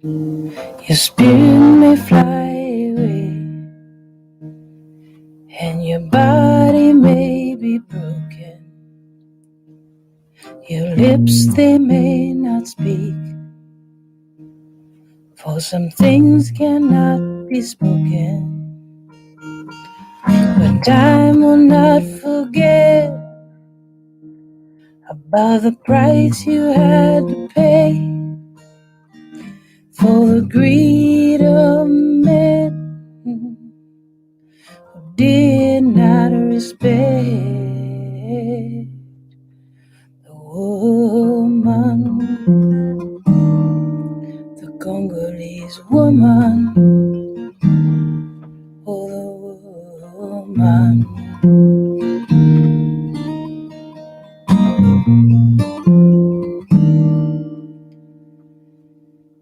Your spirit may fly away, and your body may be broken. Your lips, they may not speak, for some things cannot be spoken. But time will not forget about the price you had to pay for the greed of men who did not respect the woman, the Congolese woman, oh the woman.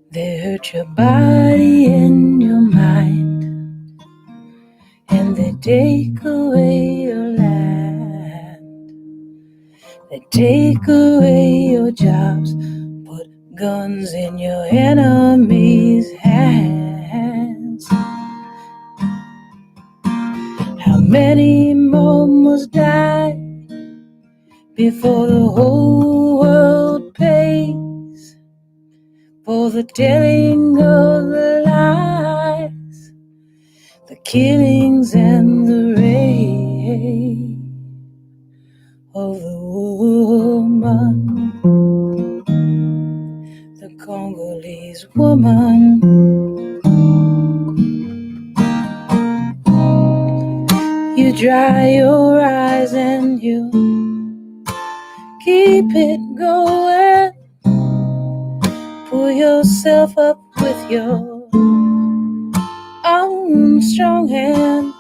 They hurt your body and your mind, and they take away your land. They take away your jobs, put guns in your enemies' hands. How many more must die before the whole world pays for the telling of the lies, the killings and the rape of the woman, the Congolese woman? You dry your eyes and you keep it going. Pull yourself up with your own strong hand,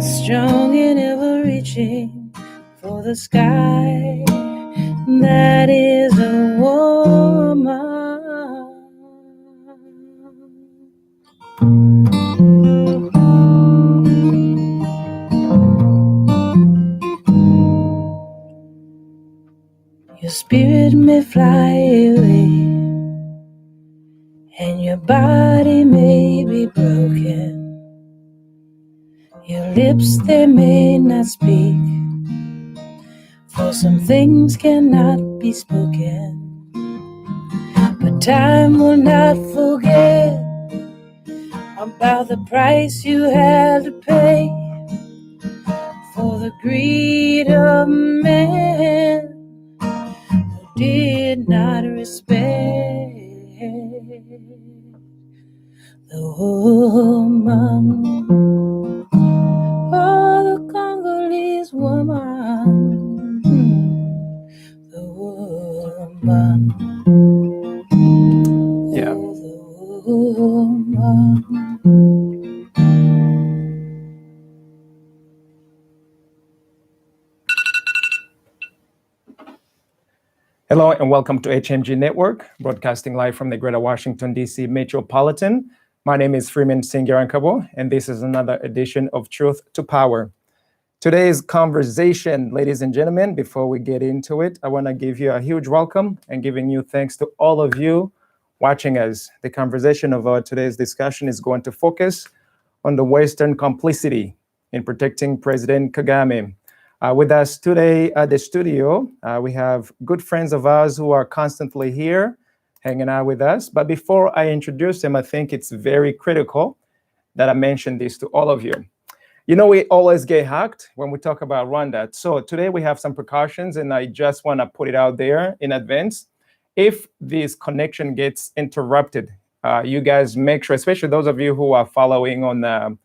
strong and ever reaching for the sky. That is a woman. Your spirit may fly away, and your body may be broken. Your lips, they may not speak, for some things cannot be spoken. But time will not forget about the price you had to pay for the greed of men who did not respect the woman, oh, the Congolese woman, the woman, Yeah. oh, the woman. Hello and welcome to HMG Network, broadcasting live from the Greater Washington, D.C. Metropolitan. My name is Freeman Singirankabo, and this is another edition of Truth to Power. Today's conversation, ladies and gentlemen, before we get into it, I want to give you a huge welcome and giving you thanks to all of you watching us. The conversation of our today's discussion is going to focus on the Western complicity in protecting President Kagame. With us today at the studio, we have good friends of ours who are constantly here hanging out with us. But before I introduce them, I think it's very critical that I mention this to all of you. You know, we always get hacked when we talk about Rwanda. So today we have some precautions, and I just want to put it out there in advance. If this connection gets interrupted, you guys make sure, especially those of you who are following on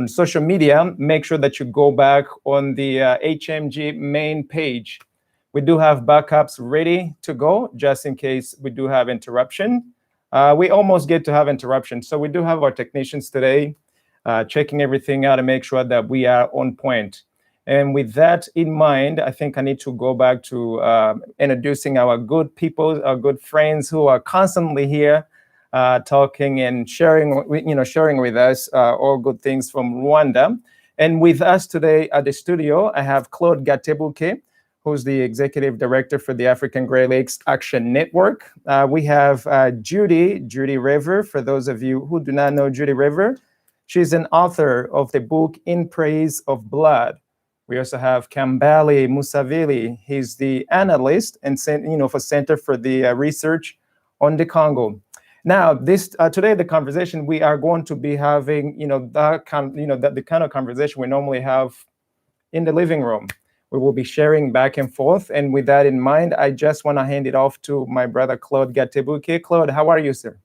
social media, make sure that you go back on the HMG main page. We do have backups ready to go just in case we do have interruption. We almost get to have interruption. So we do have our technicians today checking everything out and make sure that we are on point. And with that in mind, I think I need to go back to introducing our good people, our good friends who are constantly here talking and sharing with us all good things from Rwanda. And with us today at the studio, I have Claude Gatebuke, who's the Executive Director for the African Great Lakes Action Network. We have Judy River. For those of you who do not know Judy River, she's an author of the book In Praise of Blood. We also have Kambale Musavili. He's the analyst and for Center for the Research on the Congo. Now, today, the conversation we are going to be having, the kind of conversation we normally have in the living room. We will be sharing back and forth. And with that in mind, I just want to hand it off to my brother, Claude Gatebuke. Claude, how are you, sir?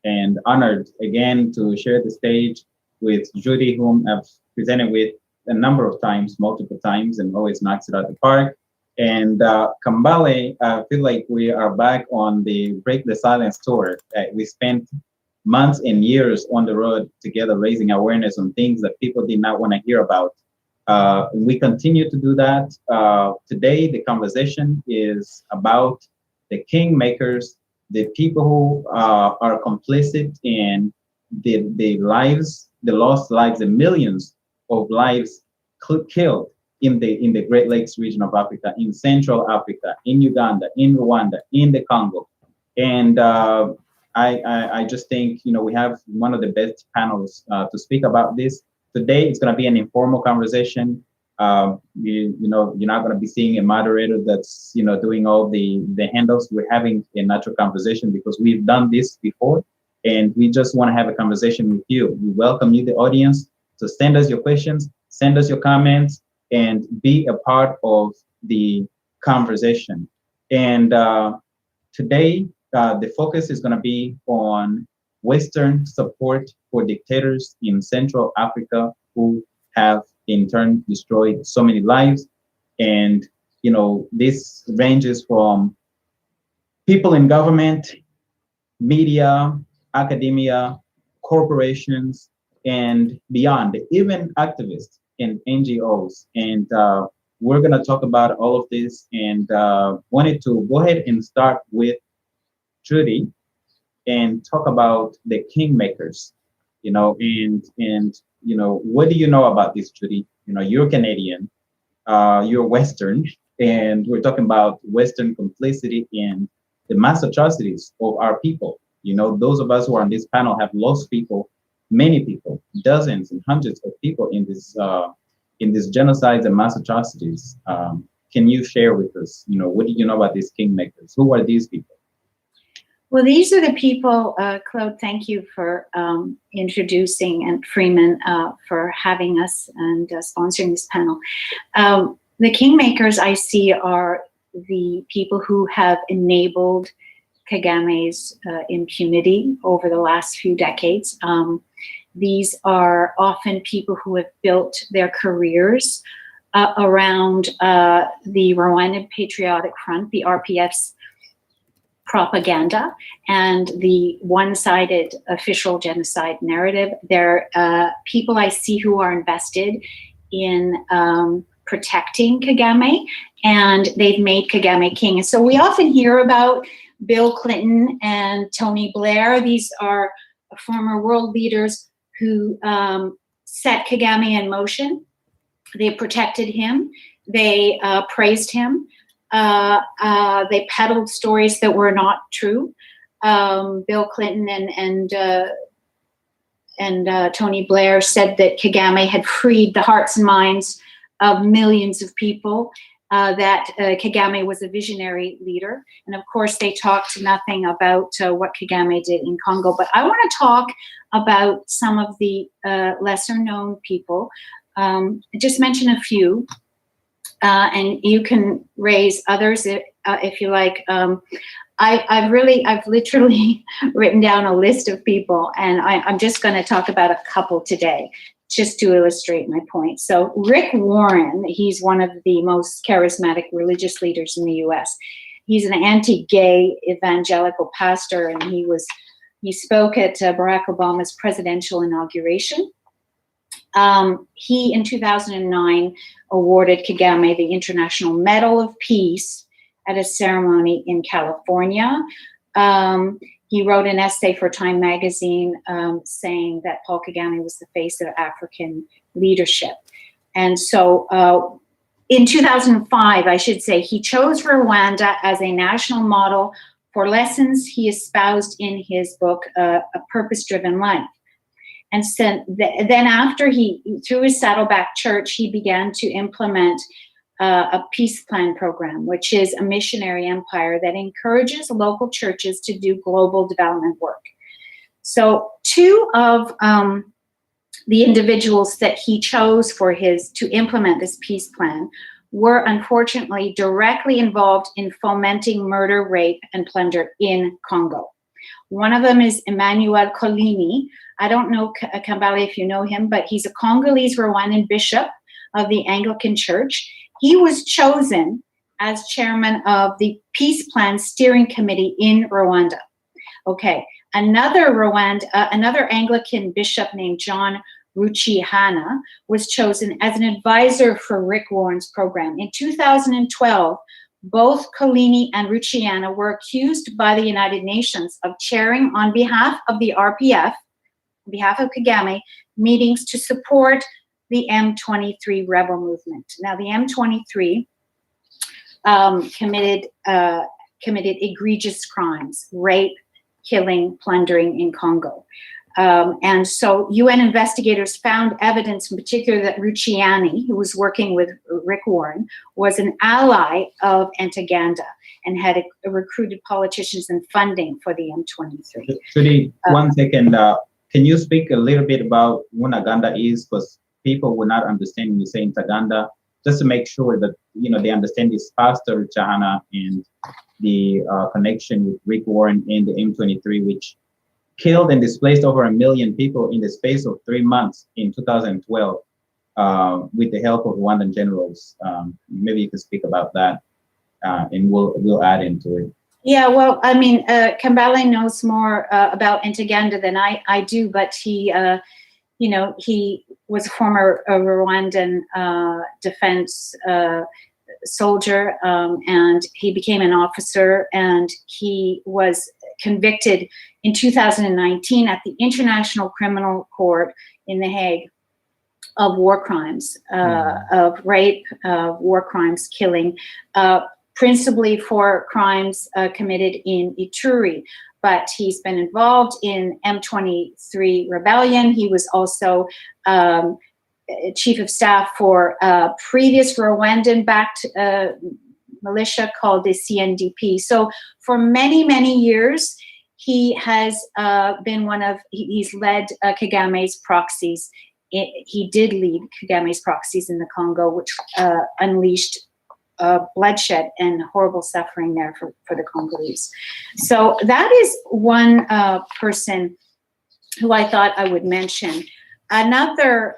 And honored again to share the stage with Judy, whom I've presented with a number of times, multiple times, and always knocks it out of the park. And Kambale, I feel like we are back on the Break the Silence tour. We spent months and years on the road together, raising awareness on things that people did not want to hear about. We continue to do that. Today, the conversation is about the kingmakers, the people who are complicit in the lost lives, the millions of lives killed in the Great Lakes region of Africa, in Central Africa, in Uganda, in Rwanda, in the Congo. And I just think, we have one of the best panels to speak about this. Today, it's going to be an informal conversation. You're not going to be seeing a moderator that's, doing all the handles. We're having a natural conversation because we've done this before, and we just want to have a conversation with you. We welcome you, the audience, to send us your questions, send us your comments, and be a part of the conversation. And today, the focus is going to be on Western support for dictators in Central Africa who have in turn destroyed so many lives. And, this ranges from people in government, media, academia, corporations, and beyond, even activists and NGOs. And we're going to talk about all of this, and wanted to go ahead and start with Judy and talk about the kingmakers, what do you know about this, Judy? You're Canadian, you're Western, and we're talking about Western complicity in the mass atrocities of our people. Those of us who are on this panel have lost people, many people, dozens and hundreds of people in this genocides and mass atrocities. Can you share with us, what do you know about these kingmakers? Who are these people? Well, these are the people, Claude, thank you for introducing, and Freeman for having us and sponsoring this panel. The kingmakers I see are the people who have enabled Kagame's impunity over the last few decades. These are often people who have built their careers around the Rwandan Patriotic Front, the RPF's propaganda, and the one-sided official genocide narrative. They're people I see who are invested in protecting Kagame, and they've made Kagame king. And so we often hear about Bill Clinton and Tony Blair. These are former world leaders who set Kagame in motion. They protected him. They praised him. They peddled stories that were not true. Bill Clinton and Tony Blair said that Kagame had freed the hearts and minds of millions of people, that Kagame was a visionary leader. And of course, they talked nothing about what Kagame did in Congo. But I want to talk about some of the lesser known people. Just mention a few. And you can raise others if you like. I've literally written down a list of people, and I'm just going to talk about a couple today, just to illustrate my point. So Rick Warren, he's one of the most charismatic religious leaders in the U.S. He's an anti-gay evangelical pastor, and he spoke at Barack Obama's presidential inauguration. He, in 2009, awarded Kagame the International Medal of Peace at a ceremony in California. he wrote an essay for Time magazine saying that Paul Kagame was the face of African leadership. And so in 2005, I should say, he chose Rwanda as a national model for lessons he espoused in his book, A Purpose-Driven Life. And so then after through his Saddleback Church, he began to implement a peace plan program, which is a missionary empire that encourages local churches to do global development work. So two of the individuals that he chose to implement this peace plan were unfortunately directly involved in fomenting murder, rape, and plunder in Congo. One of them is Emmanuel Colini. I don't know, Kambale, if you know him, but he's a Congolese Rwandan bishop of the Anglican Church. He was chosen as chairman of the Peace Plan Steering Committee in Rwanda. Okay, another Anglican bishop named John Ruchihana was chosen as an advisor for Rick Warren's program. In 2012, both Colini and Ruchihana were accused by the United Nations of chairing on behalf of the RPF, on behalf of Kagame, meetings to support the M23 rebel movement. Now, the M23 committed egregious crimes, rape, killing, plundering in Congo. And so UN investigators found evidence in particular that Ruchiani, who was working with Rick Warren, was an ally of Ntaganda and had recruited politicians and funding for the M23. Judy, 1 second. Can you speak a little bit about who Ntaganda is? Because people will not understand when you say Ntaganda, just to make sure that they understand this Pastor Chahana and the connection with Rick Warren and the M23, which killed and displaced over 1 million people in the space of 3 months in 2012 with the help of Rwandan generals. Maybe you can speak about that, and we'll add into it. Yeah, well, I mean, Kambale knows more about Ntaganda than I do, but he was a former Rwandan defense soldier, and he became an officer, and he was convicted in 2019 at the International Criminal Court in The Hague of war crimes, of rape, war crimes, killing, principally for crimes committed in Ituri. But he's been involved in M23 rebellion. He was also chief of staff for a previous Rwandan-backed militia called the CNDP. So for many, many years, he has been he's led Kagame's proxies. He did lead Kagame's proxies in the Congo, which unleashed bloodshed and horrible suffering there for the Congolese. So that is one person who I thought I would mention. Another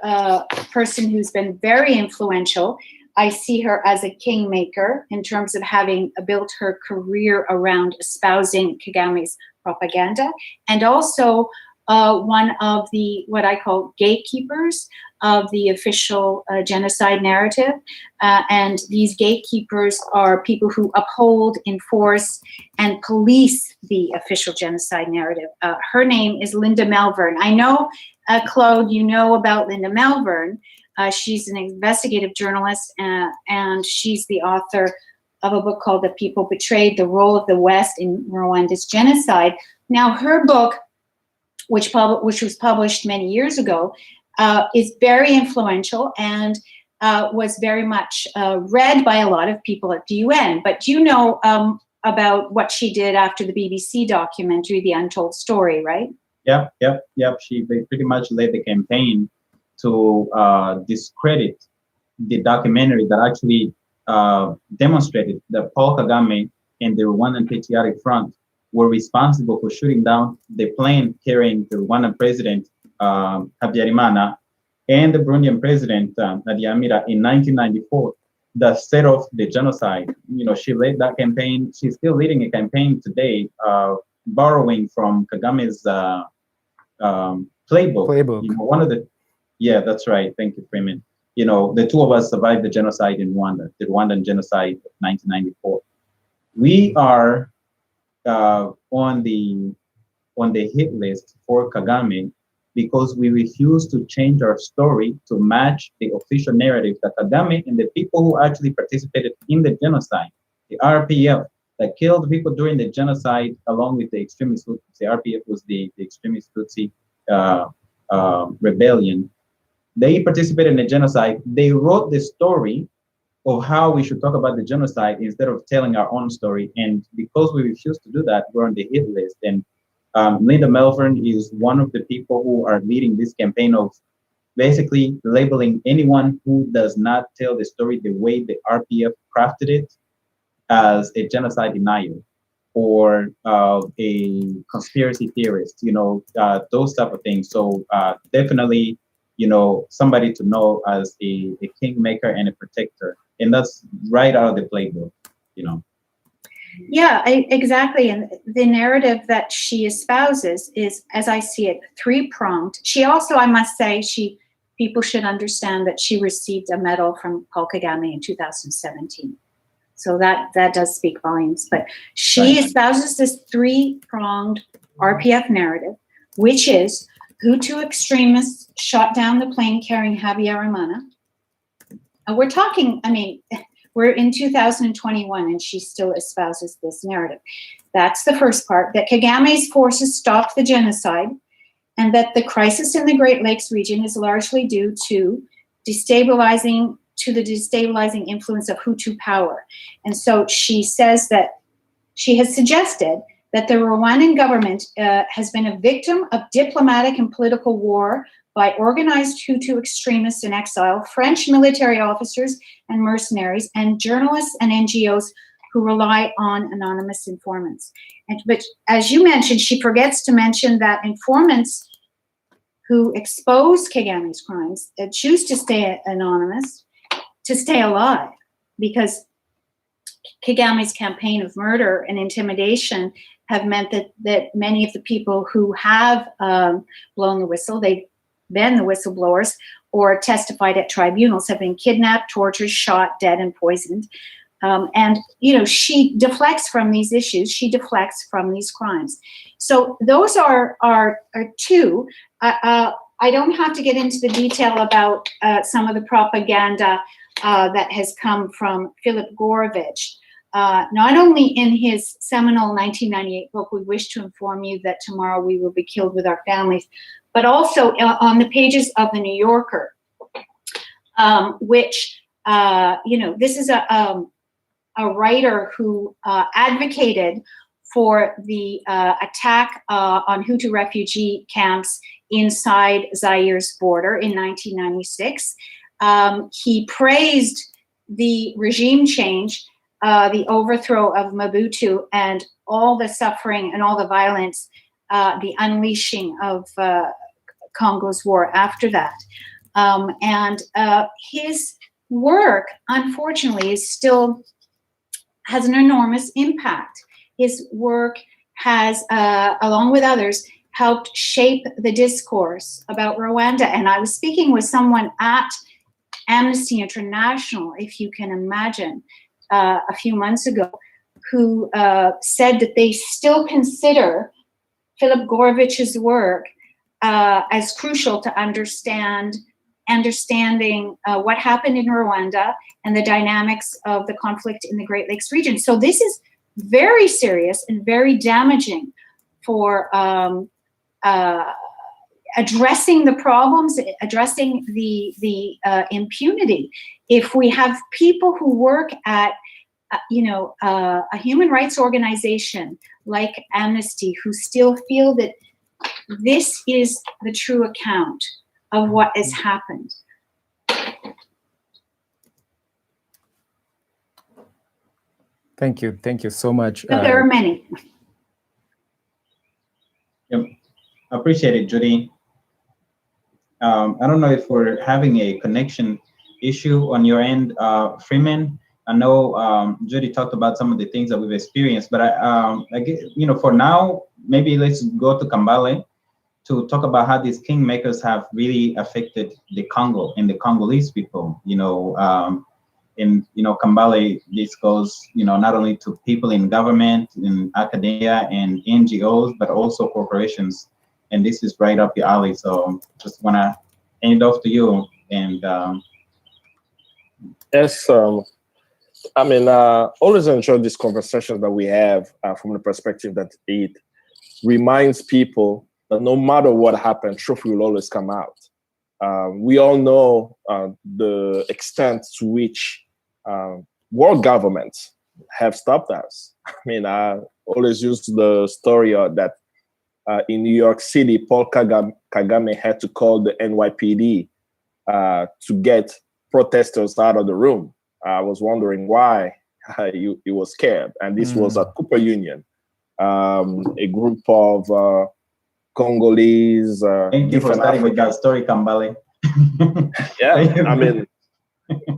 person who's been very influential, I see her as a kingmaker in terms of having built her career around espousing Kagame's propaganda, and also one of the, what I call gatekeepers of the official genocide narrative. And these gatekeepers are people who uphold, enforce, and police the official genocide narrative. Her name is Linda Melvern. I know, Claude, you know about Linda Melvern. She's an investigative journalist, and she's the author of a book called The People Betrayed, The Role of the West in Rwanda's Genocide. Now, her book, which was published many years ago, is very influential and was very much read by a lot of people at the UN. But you know about what she did after the BBC documentary, The Untold Story, right? Yep. She pretty much led the campaign to discredit the documentary that actually demonstrated that Paul Kagame and the Rwandan Patriotic Front were responsible for shooting down the plane carrying the Rwandan president, Habyarimana, and the Burundian president, Nadiamira, in 1994, that set off the genocide. She led that campaign. She's still leading a campaign today, borrowing from Kagame's playbook. Yeah, that's right. Thank you, Freeman. The two of us survived the genocide in Rwanda, the Rwandan genocide of 1994. We are on the on the hit list for Kagame because we refuse to change our story to match the official narrative that Kagame and the people who actually participated in the genocide, the RPF, that killed people during the genocide along with the extremist Tutsi. The RPF was the extremist Tutsi rebellion. They participated in the genocide. They wrote the story of how we should talk about the genocide instead of telling our own story. And because we refuse to do that, we're on the hit list. And Linda Melbourne is one of the people who are leading this campaign of basically labeling anyone who does not tell the story the way the RPF crafted it as a genocide denier or a conspiracy theorist, those type of things. So definitely, somebody to know as a kingmaker and a protector. And that's right out of the playbook, Yeah, exactly. And the narrative that she espouses is, as I see it, three-pronged. She also, I must say, people should understand that she received a medal from Paul Kagame in 2017. So that does speak volumes. But she espouses this three-pronged RPF narrative, which is Hutu extremists shot down the plane carrying Habyarimana. We're talking, we're in 2021 and she still espouses this narrative. That's the first part, that Kagame's forces stopped the genocide and that the crisis in the Great Lakes region is largely due to the destabilizing influence of Hutu power. And so she says that she has suggested that the Rwandan government has been a victim of diplomatic and political war by organized Hutu extremists in exile, French military officers and mercenaries, and journalists and NGOs who rely on anonymous informants. But as you mentioned, she forgets to mention that informants who expose Kagame's crimes choose to stay anonymous, to stay alive, because Kagame's campaign of murder and intimidation have meant that many of the people who have blown the whistle, they've been the whistleblowers or testified at tribunals, have been kidnapped, tortured, shot, dead, and poisoned. And she deflects from these issues. She deflects from these crimes. So those are two. I don't have to get into the detail about some of the propaganda that has come from Philip Gorovitch. Not only in his seminal 1998 book, We Wish to Inform You That Tomorrow We Will Be Killed with Our Families, but also on the pages of The New Yorker, which, this is a writer who advocated for the attack on Hutu refugee camps inside Zaire's border in 1996. He praised the regime change, the overthrow of Mobutu, and all the suffering and all the violence, the unleashing of Congo's war after that. And his work, unfortunately, has an enormous impact. His work has, along with others, helped shape the discourse about Rwanda. And I was speaking with someone at Amnesty International, if you can imagine, a few months ago, who said that they still consider Philip Gorovitch's work as crucial to understanding what happened in Rwanda and the dynamics of the conflict in the Great Lakes region. So this is very serious and very damaging for addressing the problems, addressing the impunity. If we have people who work at a human rights organization like Amnesty who still feel that this is the true account of what has happened. Thank you so much. But there are many. Yep. I appreciate it, Judy. I don't know if we're having a connection issue on your end, Freeman. I know Judy talked about some of the things that we've experienced, but I guess, for now, maybe let's go to Kambale to talk about how these kingmakers have really affected the Congo and the Congolese people, in Kambale, this goes not only to people in government, in academia, and NGOs, but also corporations. And this is right up your alley. So just wanna hand it off to you. And yes, I mean, always enjoy these conversations that we have from the perspective that it reminds people that no matter what happens, truth will always come out. We all know the extent to which world governments have stopped us. I mean, I always use the story that in New York City, Paul Kagame had to call the NYPD to get protesters out of the room. I was wondering why he was scared. And this was at Cooper Union, a group of Congolese. Thank you for starting with that story, Kambale. Yeah, I mean,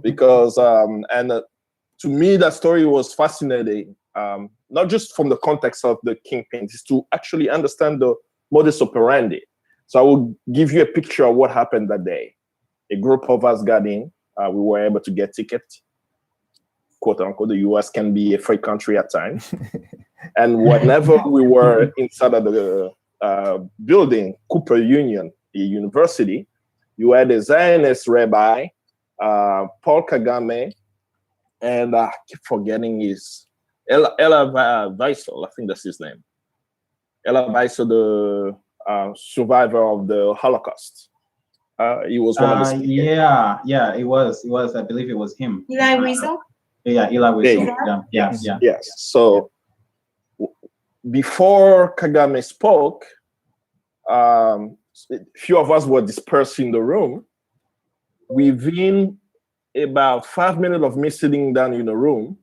because to me that story was fascinating, not just from the context of the kingpins, is to actually understand the modus operandi. So I will give you a picture of what happened that day. A group of us got in. We were able to get tickets. Quote unquote, the US can be a free country at times. And whenever we were inside of the building, Cooper Union, a university, you had a Zionist rabbi, Paul Kagame, and I keep forgetting his, Ella Weissel, I think that's his name. Ella Weissel, the survivor of the Holocaust. He was one of the speakers. Yeah, it was. I believe it was him. Eli Wiesel? Yeah, Eli Wiesel. Yes. So before Kagame spoke, a few of us were dispersed in the room. Within about 5 minutes of me sitting down in the room,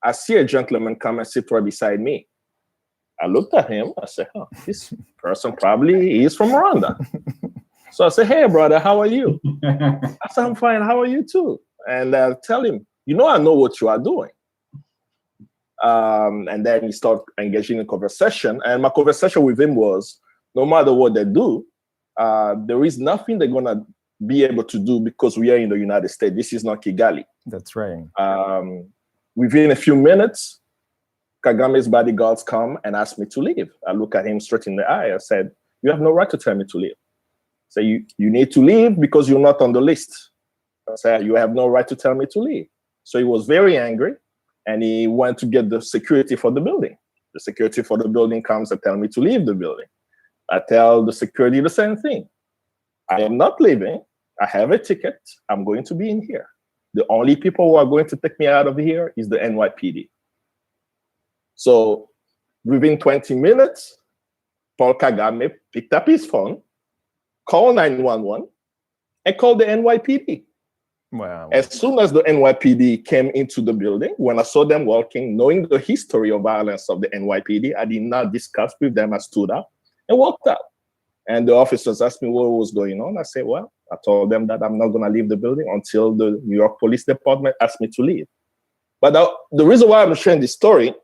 I see a gentleman come and sit right beside me. I looked at him. I said, "Oh, this person probably is from Rwanda." So I said, "Hey, brother, how are you?" I said, "I'm fine. How are you too?" And I tell him, I know what you are doing. And then we start engaging in conversation. And my conversation with him was, no matter what they do, there is nothing they're going to be able to do because we are in the United States. This is not Kigali. That's right. Within a few minutes, Kagame's bodyguards come and ask me to leave. I look at him straight in the eye. I said, "You have no right to tell me to leave." So you need to leave because you're not on the list. I said, "You have no right to tell me to leave." So he was very angry, and he went to get the security for the building. The security for the building comes and tell me to leave the building. I tell the security the same thing. I am not leaving. I have a ticket. I'm going to be in here. The only people who are going to take me out of here is the NYPD. So within 20 minutes, Paul Kagame picked up his phone, called 911, and called the NYPD. Wow. As soon as the NYPD came into the building, when I saw them walking, knowing the history of violence of the NYPD, I did not discuss with them. I stood up and walked out. And the officers asked me what was going on. I said, well, I told them that I'm not going to leave the building until the New York Police Department asked me to leave. But the reason why I'm sharing this story,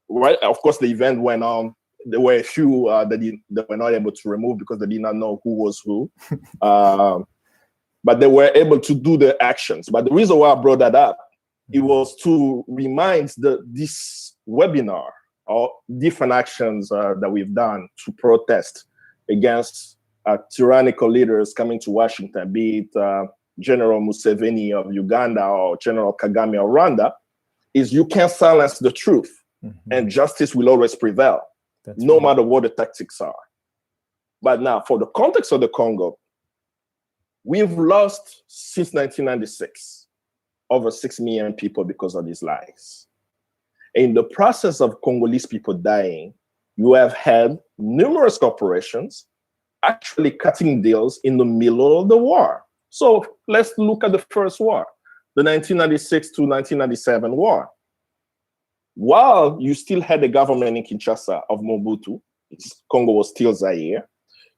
right? Of course, the event went on. There were a few that were not able to remove because they did not know who was who. But they were able to do the actions. But the reason why I brought that up, it was to remind this webinar or different actions that we've done to protest against tyrannical leaders coming to Washington, be it General Museveni of Uganda or General Kagame of Rwanda, is you can't silence the truth, and justice will always prevail, no matter what the tactics are. But now, for the context of the Congo, we've lost since 1996 over 6 million people because of these lies. In the process of Congolese people dying, you have had numerous corporations actually cutting deals in the middle of the war. So let's look at the first war, the 1996 to 1997 war. While you still had the government in Kinshasa of Mobutu, Congo was still Zaire,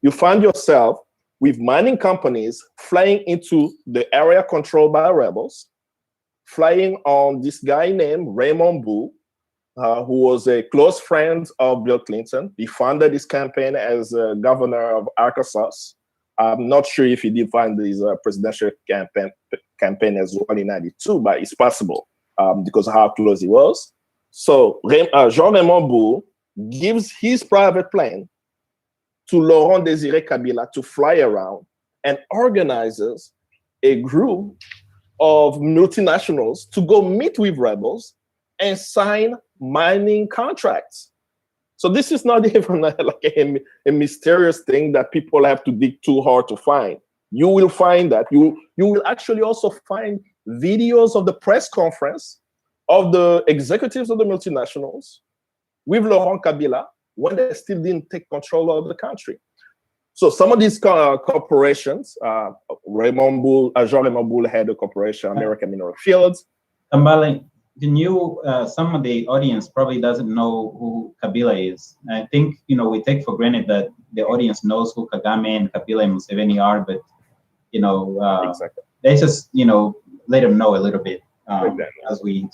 you find yourself with mining companies flying into the area controlled by rebels, flying on this guy named Raymond Bou, who was a close friend of Bill Clinton. He funded his campaign as governor of Arkansas. I'm not sure if he did find his presidential campaign as well in 92, but it's possible because of how close he was. So Jean-Raymond Bou gives his private plane to Laurent Désiré Kabila to fly around and organizes a group of multinationals to go meet with rebels and sign mining contracts. So this is not even like a mysterious thing that people have to dig too hard to find. You will find that. You will actually also find videos of the press conference of the executives of the multinationals with Laurent Kabila when they still didn't take control of the country. So some of these corporations, Jean-Raymond Bou had a corporation, American Mineral Fields. Kambale, some of the audience probably doesn't know who Kabila is. I think, we take for granted that the audience knows who Kagame and Kabila and Museveni are, but, Exactly. they just, let them know a little bit as we,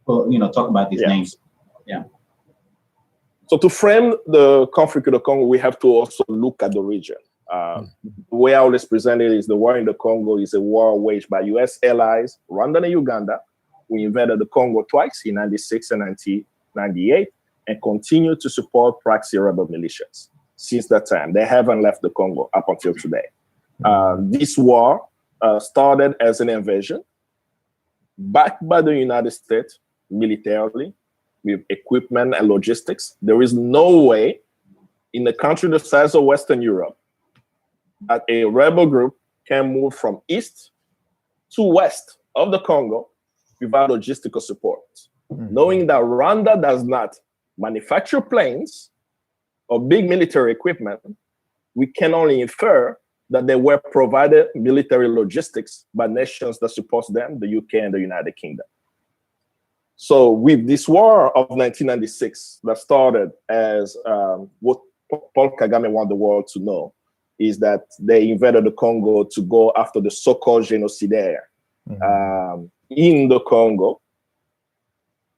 talk about these names. Yeah. So to frame the conflict in the Congo, we have to also look at the region. The way I always present it is the war in the Congo is a war waged by U.S. allies, Rwanda and Uganda. We invaded the Congo twice in 96 and 1998 and continue to support proxy rebel militias. Since that time, they haven't left the Congo up until today. This war started as an invasion backed by the United States militarily, with equipment and logistics. There is no way in a country the size of Western Europe that a rebel group can move from east to west of the Congo without logistical support. Knowing that Rwanda does not manufacture planes or big military equipment, we can only infer that they were provided military logistics by nations that support them, the UK and the United Kingdom. So with this war of 1996 that started as what Paul Kagame wanted the world to know is that they invaded the Congo to go after the so-called genocidaire in the Congo.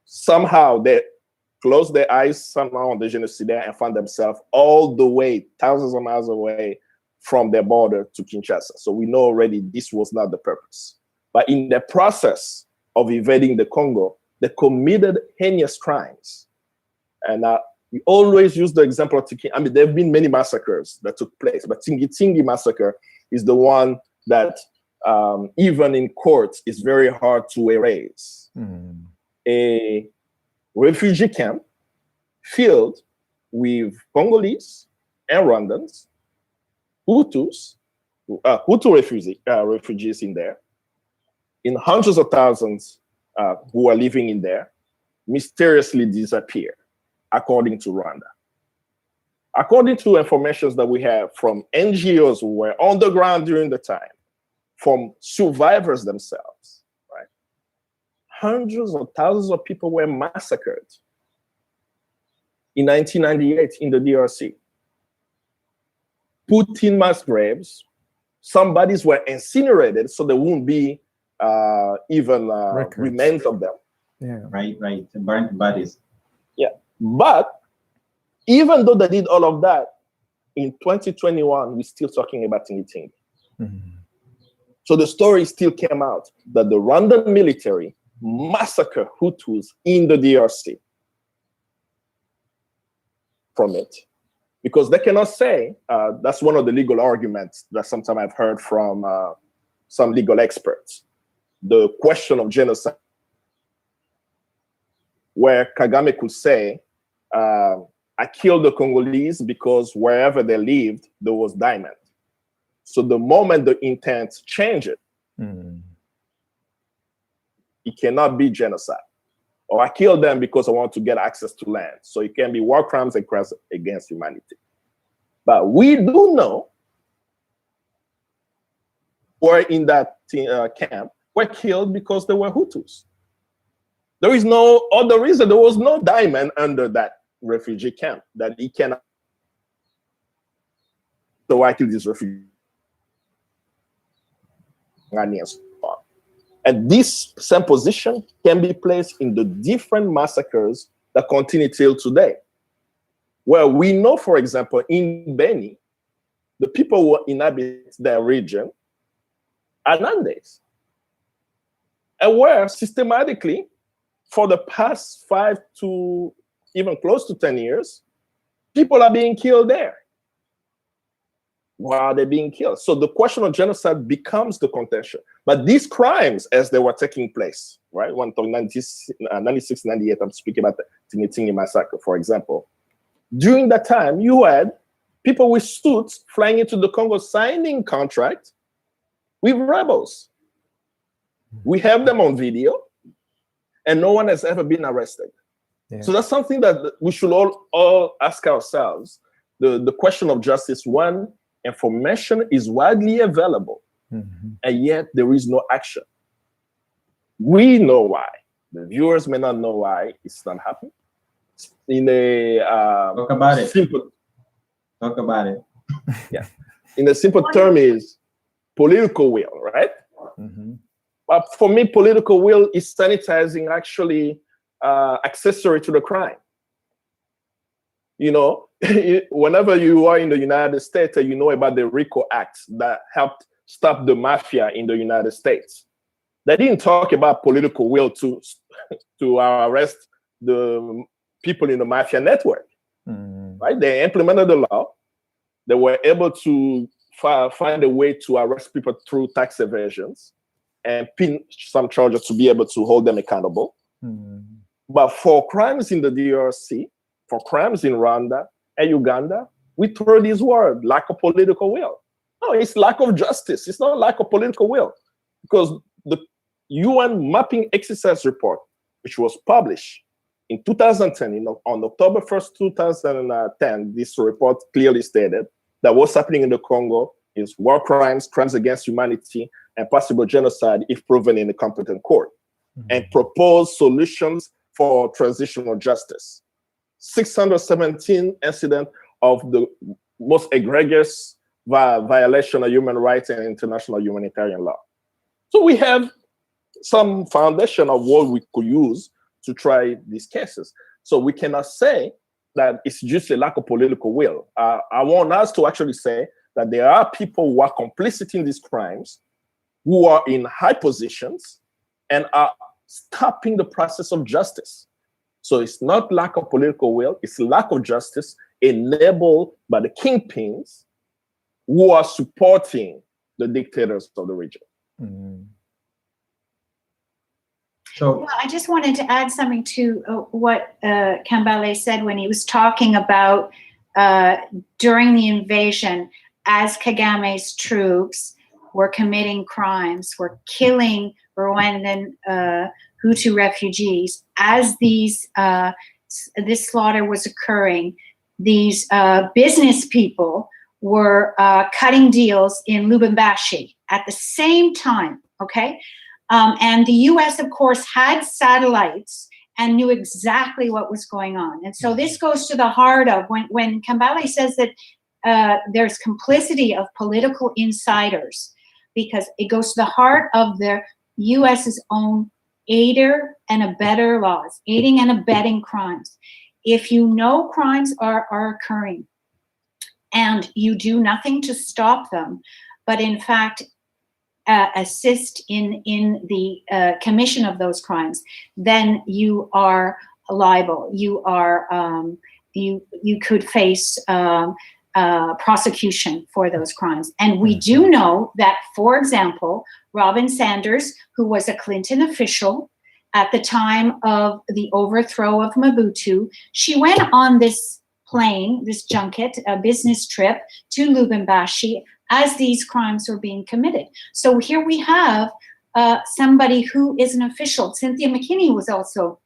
Somehow they closed their eyes somehow on the genocidaire and found themselves all the way, thousands of miles away from their border to Kinshasa. So we know already this was not the purpose. But in the process of invading the Congo, they committed heinous crimes. And we always use the example of Tiki. I mean, there have been many massacres that took place, but Tingi massacre is the one that even in court is very hard to erase. A refugee camp filled with Congolese and Rwandans, Hutus, Hutu refugees in there, in hundreds of thousands who are living in there, mysteriously disappear, according to Rwanda. According to information that we have from NGOs who were on the ground during the time, from survivors themselves, right? Hundreds of thousands of people were massacred in 1998 in the DRC. Put in mass graves, some bodies were incinerated so there won't be even remains of them. Yeah, right. Burnt bodies. Yeah, but even though they did all of that, in 2021, we're still talking about Tingi. So the story still came out that the Rwandan military massacred Hutus in the DRC from it. Because they cannot say, that's one of the legal arguments that sometimes I've heard from some legal experts. The question of genocide, where Kagame could say, I killed the Congolese because wherever they lived, there was diamond. So the moment the intent changes, it cannot be genocide. Or I killed them because I want to get access to land. So it can be war crimes and crimes against humanity. But we do know were in that camp were killed because they were Hutus. There is no other reason. There was no diamond under that refugee camp that he cannot. So I killed this refugee. And this same position can be placed in the different massacres that continue till today. Where we know, for example, in Beni, the people who inhabit that region are Nandes. And where systematically, for the past 5 to even close to 10 years, people are being killed there. Why are they being killed? So the question of genocide becomes the contention. But these crimes, as they were taking place, right? One talking 96, 98, I'm speaking about the Tingi massacre, for example. During that time, you had people with suits flying into the Congo signing contract with rebels. We have them on video, and no one has ever been arrested. Yeah. So that's something that we should all ask ourselves. The question of justice, one, information is widely available, and yet there is no action. We know why. The viewers may not know why it's not happening. In a talk about it. Simple, talk about it. Yeah. In a simple term is political will, right? But for me, political will is sanitizing actually accessory to the crime. You know, whenever you are in the United States, you know about the RICO Act that helped stop the mafia in the United States. They didn't talk about political will to arrest the people in the mafia network, right? They implemented the law. They were able to find a way to arrest people through tax evasions and pin some charges to be able to hold them accountable. But for crimes in the DRC, for crimes in Rwanda and Uganda, we throw this word, lack of political will. No, it's lack of justice. It's not lack of political will. Because the UN mapping exercise report, which was published in 2010, on October 1st, 2010, this report clearly stated that what's happening in the Congo is war crimes, crimes against humanity, and possible genocide if proven in a competent court, and proposed solutions for transitional justice. 617 incidents of the most egregious violation of human rights and international humanitarian law. So we have some foundation of what we could use to try these cases. So we cannot say that it's just a lack of political will. I want us to actually say that there are people who are complicit in these crimes, who are in high positions and are stopping the process of justice. So it's not lack of political will, it's lack of justice enabled by the kingpins who are supporting the dictators of the region. So well, I just wanted to add something to what Kambale said when he was talking about during the invasion, as Kagame's troops were committing crimes, were killing Rwandan Hutu refugees, as these this slaughter was occurring, these business people were cutting deals in Lubumbashi at the same time, okay? And the US, of course, had satellites and knew exactly what was going on. And so this goes to the heart of when Kambale says that there's complicity of political insiders, because it goes to the heart of the US's own aider and abetter laws, aiding and abetting crimes. If you know crimes are occurring and you do nothing to stop them, but in fact assist in the commission of those crimes, then you are liable. You are you could face prosecution for those crimes. And we do know that, for example, Robin Sanders, who was a Clinton official at the time of the overthrow of Mobutu, she went on this plane, this junket, a business trip to Lubumbashi as these crimes were being committed. So here we have somebody who is an official. Cynthia McKinney was also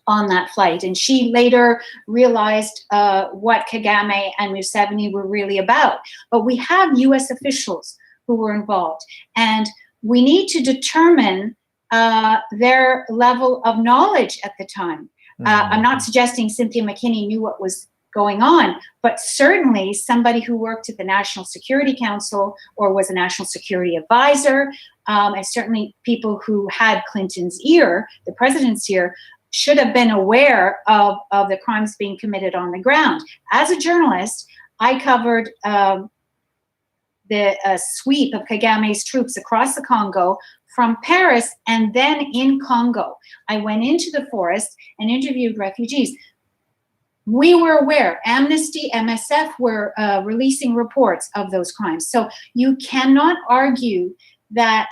on that flight, and she later realized what Kagame and Museveni were really about. But we have US officials who were involved, and we need to determine their level of knowledge at the time. I'm not suggesting Cynthia McKinney knew what was going on, but certainly somebody who worked at the National Security Council or was a national security advisor, and certainly people who had Clinton's ear, the president's ear, should have been aware of the crimes being committed on the ground. As a journalist, I covered the sweep of Kagame's troops across the Congo from Paris and then in Congo. I went into the forest and interviewed refugees. We were aware, Amnesty, MSF were releasing reports of those crimes. So you cannot argue that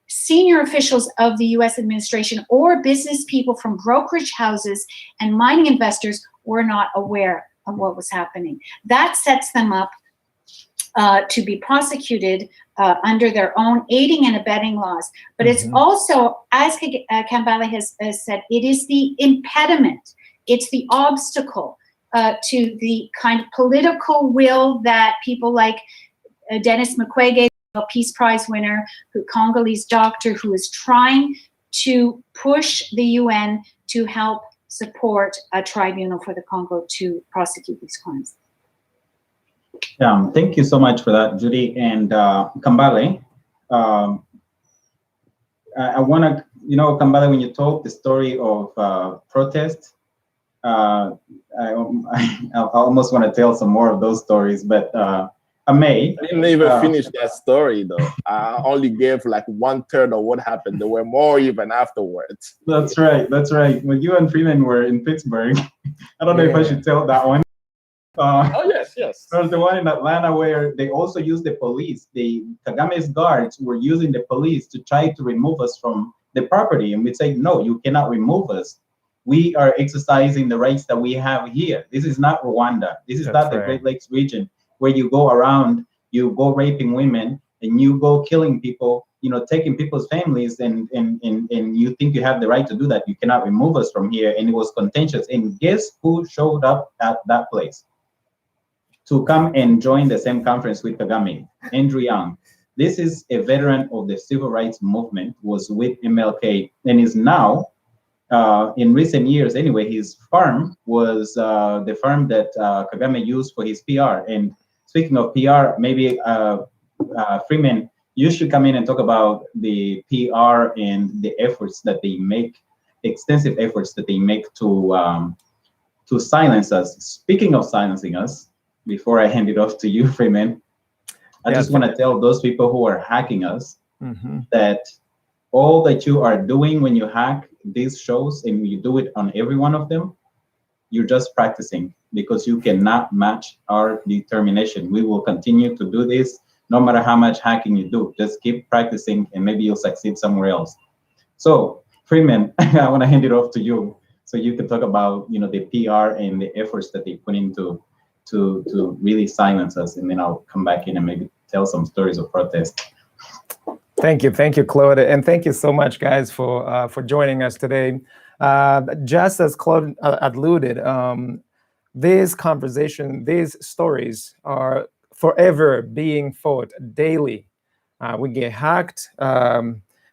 senior officials of the US administration or business people from brokerage houses and mining investors were not aware of what was happening. That sets them up to be prosecuted under their own aiding and abetting laws. But it's also, as Kambale has said, it is the impediment, it's the obstacle to the kind of political will that people like Denis Mukwege, a Peace Prize winner, Congolese doctor, who is trying to push the UN to help support a tribunal for the Congo to prosecute these crimes. Thank you so much for that, Judy and Kambale. I want to, Kambale, when you told the story of protest, I almost want to tell some more of those stories, but I didn't even finish that story though. I only gave like 1/3 of what happened. There were more even afterwards. That's right. When you and Freeman were in Pittsburgh, I don't know if I should tell that one. Oh yes. There's the one in Atlanta where they also used the police. The Kagame's guards were using the police to try to remove us from the property, and we say, no, you cannot remove us. We are exercising the rights that we have here. This is not Rwanda. This is not the Great Lakes region where you go around, you go raping women, and you go killing people, taking people's families, and you think you have the right to do that. You cannot remove us from here. And it was contentious. And guess who showed up at that place to come and join the same conference with Kagame? Andrew Young. This is a veteran of the civil rights movement, was with MLK, and is now, in recent years anyway, his farm was the farm that Kagame used for his PR. And speaking of PR, maybe Freeman, you should come in and talk about the PR and the efforts that they make, extensive efforts that they make to silence us. Speaking of silencing us, before I hand it off to you, Freeman, I just want to tell those people who are hacking us that all that you are doing when you hack these shows, and you do it on every one of them, you're just practicing, because you cannot match our determination. We will continue to do this no matter how much hacking you do. Just keep practicing, and maybe you'll succeed somewhere else. So Freeman, I want to hand it off to you so you can talk about the PR and the efforts that they put into to really silence us, and then I'll come back in and maybe tell some stories of protest. Thank you, Claude, and thank you so much, guys, for joining us today. Just as Claude alluded, this conversation, these stories are forever being fought daily. We get hacked,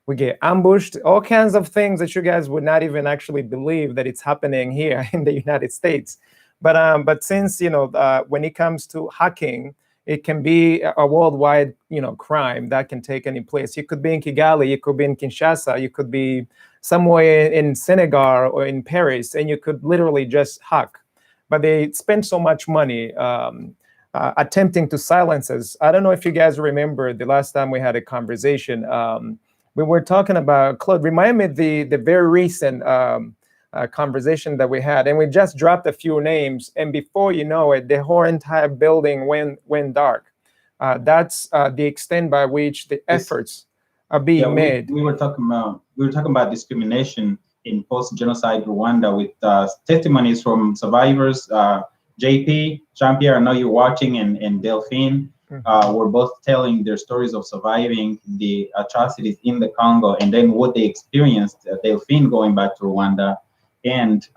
we get ambushed, all kinds of things that you guys would not even actually believe that it's happening here in the United States. But since when it comes to hacking, it can be a worldwide crime that can take any place. You could be in Kigali, you could be in Kinshasa, you could be somewhere in Senegal or in Paris, and you could literally just hack. But they spend so much money attempting to silence us. I don't know if you guys remember the last time we had a conversation. We were talking about, Claude, remind me the very recent conversation that we had, and we just dropped a few names, and before you know it, the whole entire building went dark. That's the extent by which the efforts are being made. We were talking about discrimination in post-genocide Rwanda with testimonies from survivors. JP, Jean-Pierre, I know you're watching, and Delphine were both telling their stories of surviving the atrocities in the Congo, and then what they experienced, Delphine going back to Rwanda, and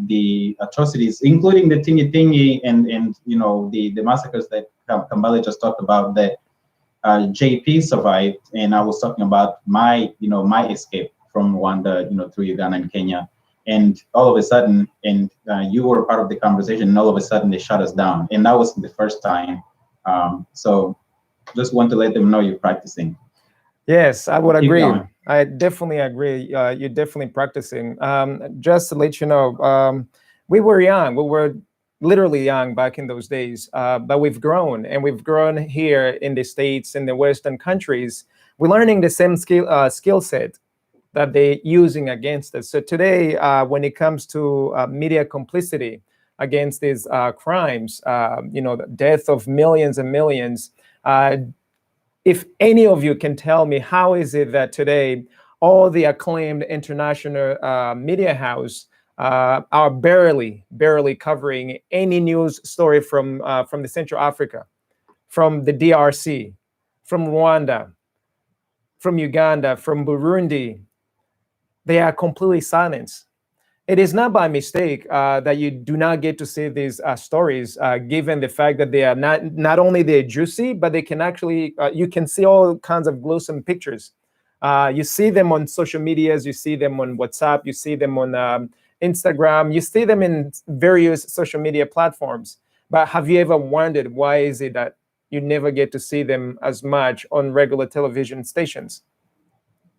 the atrocities, including the Tingi and the massacres that Kambale just talked about, that JP survived. And I was talking about my escape from Rwanda, through Uganda and Kenya. And all of a sudden, and you were part of the conversation, and all of a sudden they shut us down. And that was the first time. So just want to let them know you're practicing. Yes, I would agree. I definitely agree. You're definitely practicing. Just to let you know, we were young. We were literally young back in those days, but we've grown, and we've grown here in the States, in the Western countries. We're learning the same skill set that they're using against us. So today, when it comes to media complicity against these crimes, the death of millions and millions, if any of you can tell me, how is it that today all the acclaimed international media house are barely covering any news story from the Central Africa, from the DRC, from Rwanda, from Uganda, from Burundi? They are completely silenced. It is not by mistake that you do not get to see these stories, given the fact that they are not only they're juicy, but they can actually, you can see all kinds of gruesome pictures. You see them on social medias, you see them on WhatsApp, you see them on Instagram, you see them in various social media platforms. But have you ever wondered why is it that you never get to see them as much on regular television stations?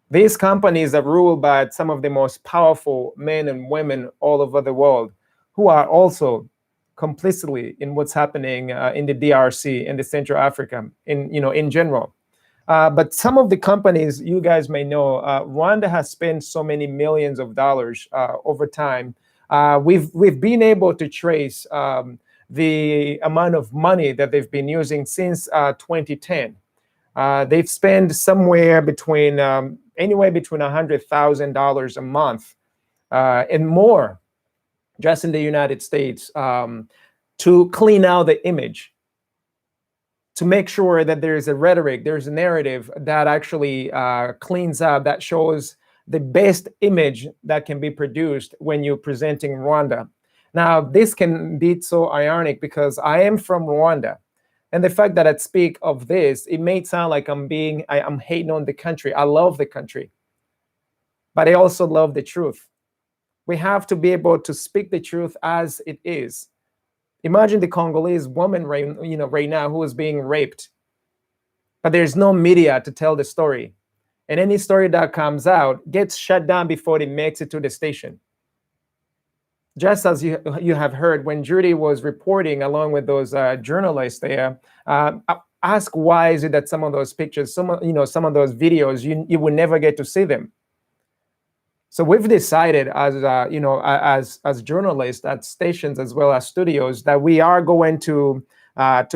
These companies are ruled by some of the most powerful men and women all over the world, who are also complicitly in what's happening in the DRC and the Central Africa in general. But some of the companies, you guys may know, Rwanda has spent so many millions of dollars over time. We've been able to trace the amount of money that they've been using since 2010. They've spent somewhere between anywhere between $100,000 a month and more, just in the United States, to clean out the image, to make sure that there's a rhetoric, there's a narrative that actually cleans up, that shows the best image that can be produced when you're presenting Rwanda. Now, this can be so ironic because I am from Rwanda. And the fact that I speak of this, it may sound like I'm hating on the country. I love the country, but I also love the truth. We have to be able to speak the truth as it is. Imagine the Congolese woman right now who is being raped, but there's no media to tell the story. And any story that comes out gets shut down before it makes it to the station. Just as you have heard when Judy was reporting along with those journalists there, ask why is it that some of those pictures, some of those videos, you will never get to see them. So we've decided as journalists at stations as well as studios that we are going to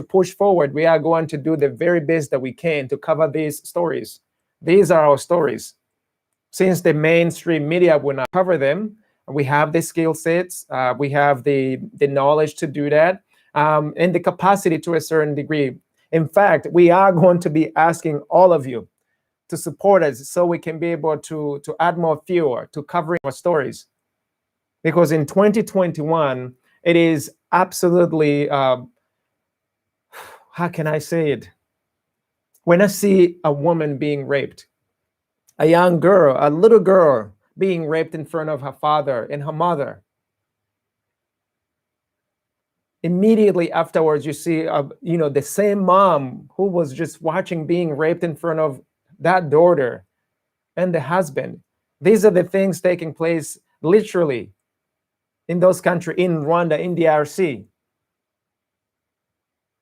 push forward. We are going to do the very best that we can to cover these stories. These are our stories. Since the mainstream media will not cover them, we have the skill sets, we have the knowledge to do that, and the capacity to a certain degree. In fact, we are going to be asking all of you to support us so we can be able to add more fuel to covering our stories. Because in 2021, it is absolutely, how can I say it? When I see a woman being raped, a young girl, a little girl being raped in front of her father and her mother, immediately afterwards, you see, the same mom who was just watching being raped in front of that daughter and the husband. These are the things taking place literally in those countries, in Rwanda, in DRC.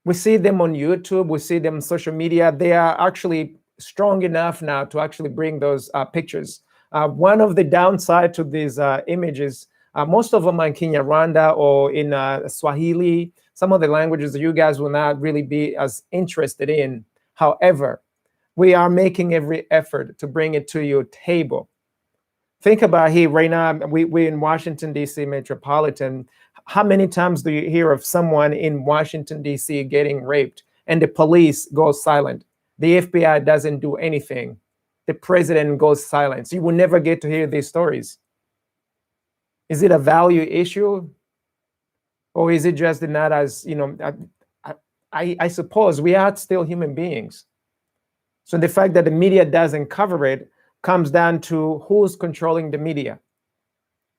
We see them on YouTube, we see them on social media. They are actually strong enough now to actually bring those pictures. One of the downside to these images, most of them are in Kinyarwanda or in Swahili, some of the languages that you guys will not really be as interested in. However, we are making every effort to bring it to your table. Think about here right now, we're in Washington, D.C. metropolitan. How many times do you hear of someone in Washington, D.C. getting raped and the police goes silent? The FBI doesn't do anything. The president goes silent. You will never get to hear these stories. Is it a value issue? Or is it just not as, I suppose we are still human beings. So the fact that the media doesn't cover it comes down to who's controlling the media.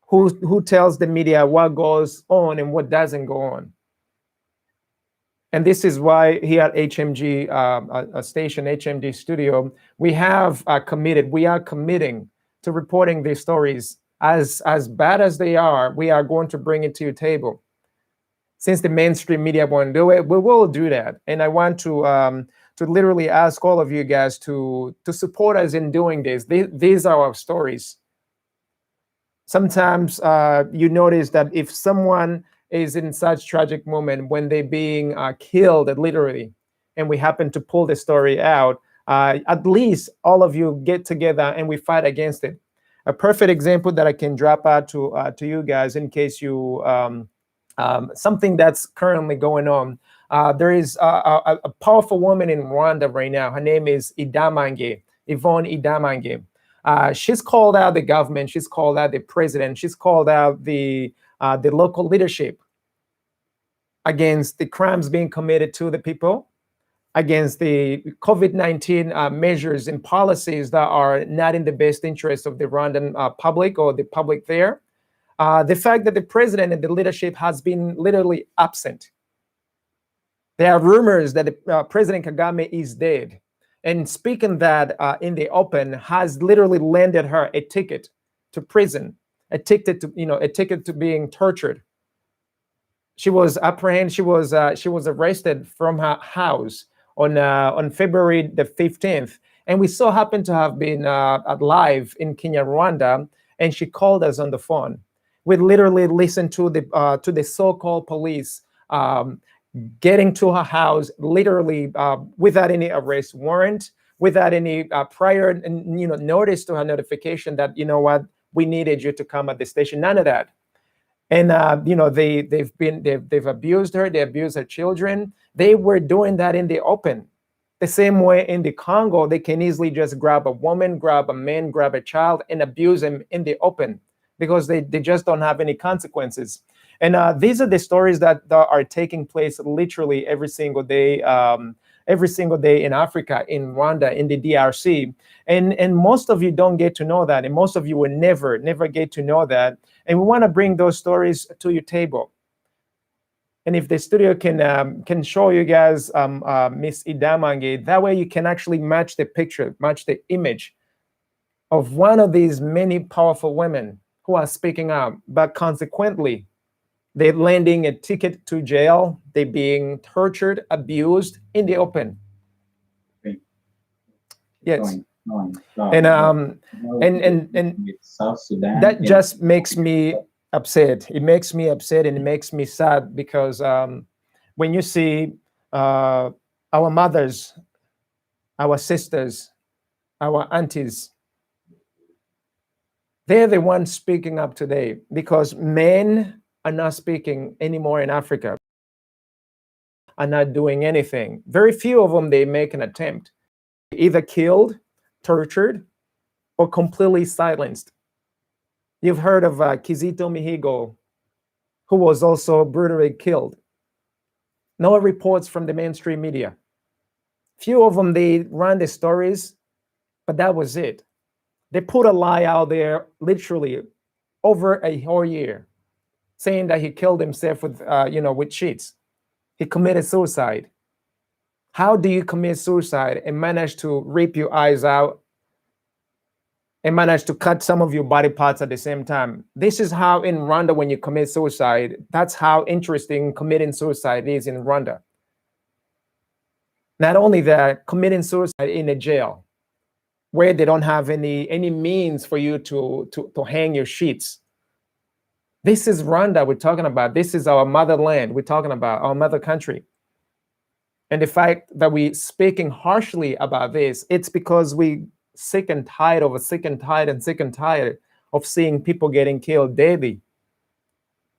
Who tells the media what goes on and what doesn't go on. And this is why here at HMG station, HMG studio, we are committing to reporting these stories as bad as they are. We are going to bring it to your table. since the mainstream media won't do it, we will do that. And I want to literally ask all of you guys to support us in doing this. These are our stories. Sometimes you notice that if someone is in such tragic moment when they're being killed, literally, and we happen to pull the story out, at least all of you get together and we fight against it. A perfect example that I can drop out to you guys in case you something that's currently going on. There is a powerful woman in Rwanda right now. Her name is Idamange, Yvonne Idamange. She's called out the government. She's called out the president. She's called out the local leadership against the crimes being committed to the people, against the COVID-19 measures and policies that are not in the best interest of the Rwandan public or the public there. The fact that the president and the leadership has been literally absent. There are rumors that President Kagame is dead. And speaking that in the open has literally landed her a ticket to prison, a ticket to being tortured. She was apprehended. She was arrested from her house on February the 15th, and we so happened to have been live in Kenya, Rwanda, and she called us on the phone. We literally listened to the so-called police getting to her house, literally without any arrest warrant, without any prior notice to her notification that, you know what, we needed you to come at the station. None of that. And they've abused her. They abused her children. They were doing that in the open. The same way in the Congo, they can easily just grab a woman, grab a man, grab a child, and abuse them in the open because they just don't have any consequences. And these are the stories that are taking place literally every single day in Africa, in Rwanda, in the DRC. And most of you don't get to know that. And most of you will never get to know that. And we want to bring those stories to your table. And if the studio can show you guys Miss Idamange, that way you can actually match the picture, match the image of one of these many powerful women who are speaking out, but consequently, they're landing a ticket to jail. They're being tortured, abused in the open. Yes. And South Sudan, that just makes me upset. It makes me upset and it makes me sad because when you see our mothers, our sisters, our aunties, they're the ones speaking up today because men are not speaking anymore in Africa, are not doing anything. Very few of them, they make an attempt. Either killed, tortured, or completely silenced. You've heard of Kizito Mihigo, who was also brutally killed. No reports from the mainstream media. Few of them, they ran the stories, but that was it. They put a lie out there literally over a whole year, saying that he killed himself with sheets. He committed suicide. How do you commit suicide and manage to rip your eyes out and manage to cut some of your body parts at the same time? This is how in Rwanda, when you commit suicide, that's how interesting committing suicide is in Rwanda. Not only that, committing suicide in a jail where they don't have any means for you to hang your sheets. This is Rwanda we're talking about. This is our motherland. We're talking about our mother country. And the fact that we're speaking harshly about this, it's because we sick and tired of seeing people getting killed daily.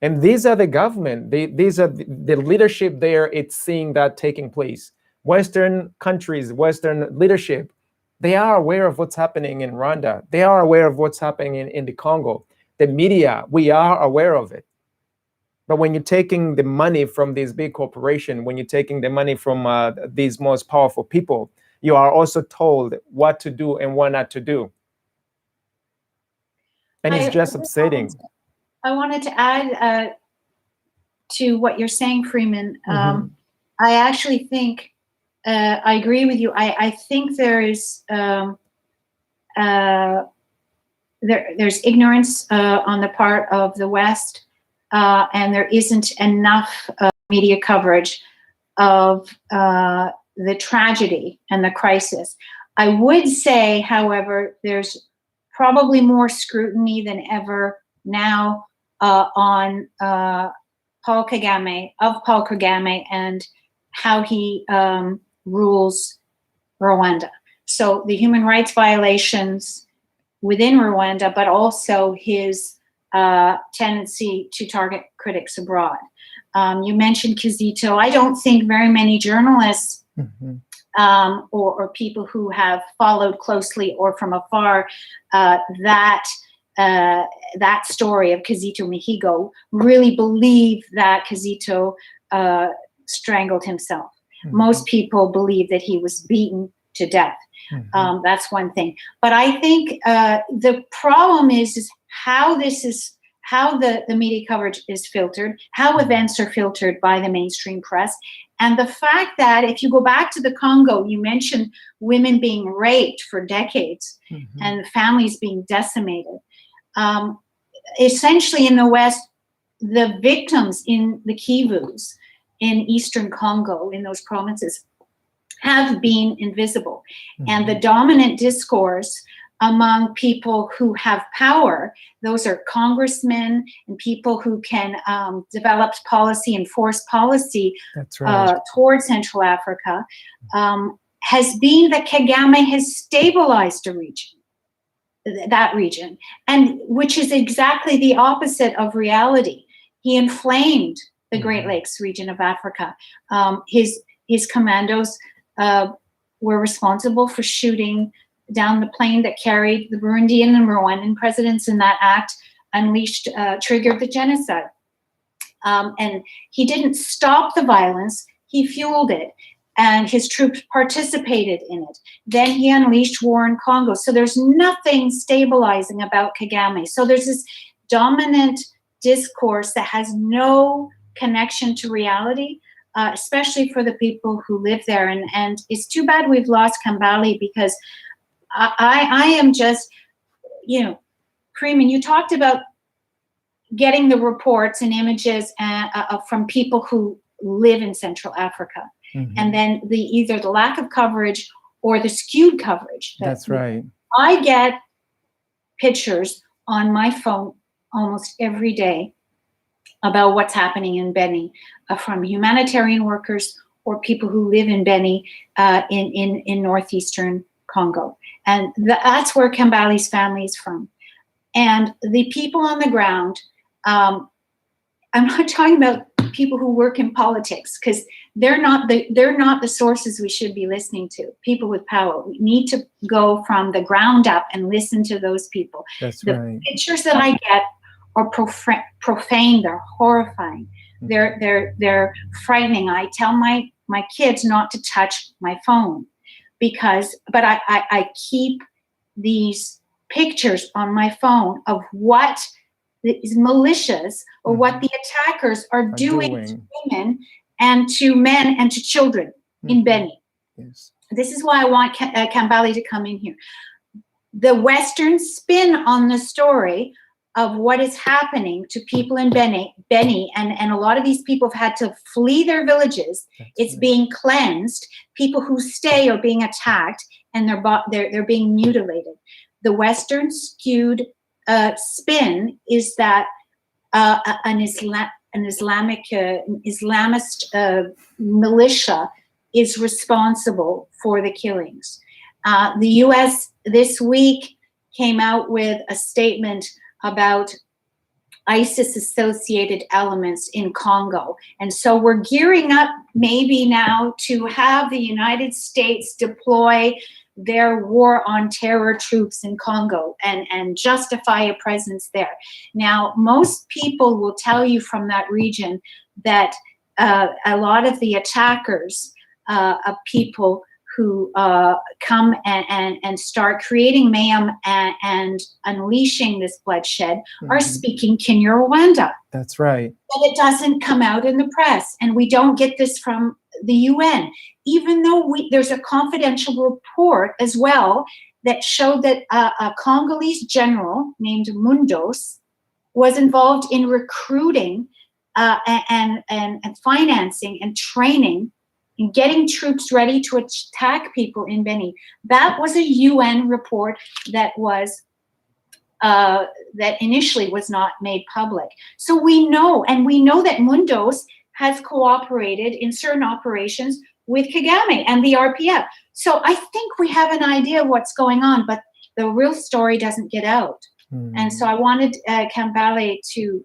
And these are the government. These are the leadership there. It's seeing that taking place. Western countries, Western leadership, they are aware of what's happening in Rwanda. They are aware of what's happening in the Congo. The media, we are aware of it. But when you're taking the money from these big corporations, when you're taking the money from these most powerful people, you are also told what to do and what not to do. And it's just upsetting. I wanted to add to what you're saying, Freeman. I actually think, I agree with you. I think there is there's ignorance on the part of the West, and there isn't enough media coverage of the tragedy and the crisis. I would say, however, there's probably more scrutiny than ever now on Paul Kagame and how he rules Rwanda. So the human rights violations within Rwanda, but also his tendency to target critics abroad. You mentioned Kizito. I don't think very many journalists or people who have followed closely or from afar that story of Kizito Mihigo really believe that Kizito strangled himself. Most people believe that he was beaten to death. That's one thing. But I think the problem is how the media coverage is filtered, how events are filtered by the mainstream press, and the fact that if you go back to the Congo, you mentioned women being raped for decades and families being decimated. Essentially in the West, the victims in the Kivus, in Eastern Congo, in those provinces, have been invisible. And the dominant discourse among people who have power, those are congressmen and people who can develop policy, enforce policy towards Central Africa, has been that Kagame has stabilized a region, that region, and which is exactly the opposite of reality. He inflamed the Great Lakes region of Africa. His commandos were responsible for shooting down the plane that carried the Burundian and Rwandan presidents, and that act triggered the genocide. And he didn't stop the violence, he fueled it, and his troops participated in it. Then he unleashed war in Congo. So there's nothing stabilizing about Kagame. So there's this dominant discourse that has no connection to reality, especially for the people who live there. And it's too bad we've lost Kambale, because I am just, Freeman, you talked about getting the reports and images from people who live in Central Africa. And then either the lack of coverage or the skewed coverage. That's right. I get pictures on my phone almost every day about what's happening in Beni from humanitarian workers or people who live in Beni in northeastern Congo. And that's where Kambale's family is from. And the people on the ground, I'm not talking about people who work in politics, because they're not the sources we should be listening to. People with power. We need to go from the ground up and listen to those people. That's the right. pictures that I get are profane. They're horrifying. They're frightening. I tell my kids not to touch my phone but I keep these pictures on my phone of what is malicious or what the attackers are doing to women and to men and to children in Beni. Yes. This is why I want Kambale to come in here. The Western spin on the story of what is happening to people in Beni, and a lot of these people have had to flee their villages. It's being cleansed. People who stay are being attacked, and they're being mutilated. The Western skewed spin is that an Islamist militia is responsible for the killings. The U.S. this week came out with a statement about ISIS-associated elements in Congo. And so we're gearing up maybe now to have the United States deploy their war on terror troops in Congo and justify a presence there. Now, most people will tell you from that region that a lot of the attackers of people who come and start creating mayhem and unleashing this bloodshed are speaking Kinyarwanda. That's right. But it doesn't come out in the press, and we don't get this from the UN, even though there's a confidential report as well that showed that a Congolese general named Mundos was involved in recruiting and financing and training and getting troops ready to attack people in Beni. That was a UN report that was that initially was not made public. So we know, and we know that Mundos has cooperated in certain operations with Kagame and the RPF. So I think we have an idea of what's going on, but the real story doesn't get out. And so I wanted Kambale to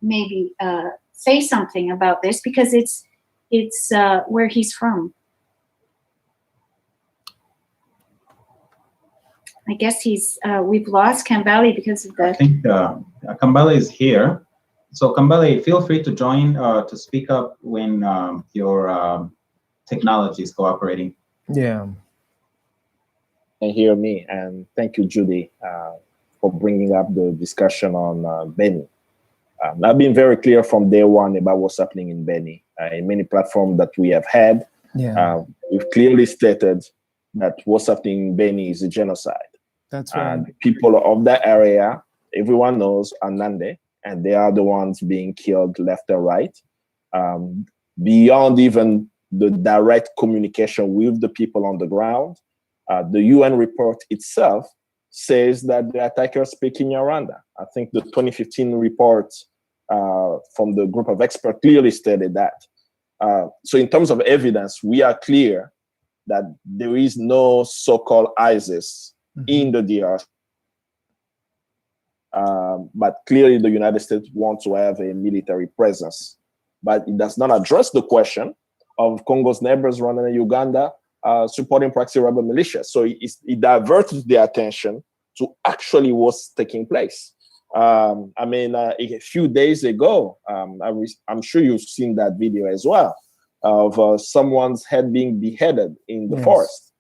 maybe say something about this, because it's where he's from. I guess we've lost Kambale because of I the. think Kambale is here. So Kambale, feel free to join to speak up when your technology is cooperating. Yeah. And hear me, and thank you, Judy, for bringing up the discussion on Beni. I've been very clear from day one about what's happening in Beni. In many platforms that we have had, we've clearly stated that what's happening in Beni is a genocide. That's right. And people of that area, everyone knows, are Nande, and they are the ones being killed left and right. Beyond even the direct communication with the people on the ground, the UN report itself says that the attackers speak in Rwanda. I think the 2015 report from the group of experts clearly stated that. So in terms of evidence, we are clear that there is no so-called ISIS in the DRC. But clearly the United States wants to have a military presence. But it does not address the question of Congo's neighbors, Rwanda and Uganda, supporting proxy rebel militias. So it diverts the attention to actually what's taking place. I mean, a few days ago, I'm sure you've seen that video as well, of someone's head being beheaded in the forest.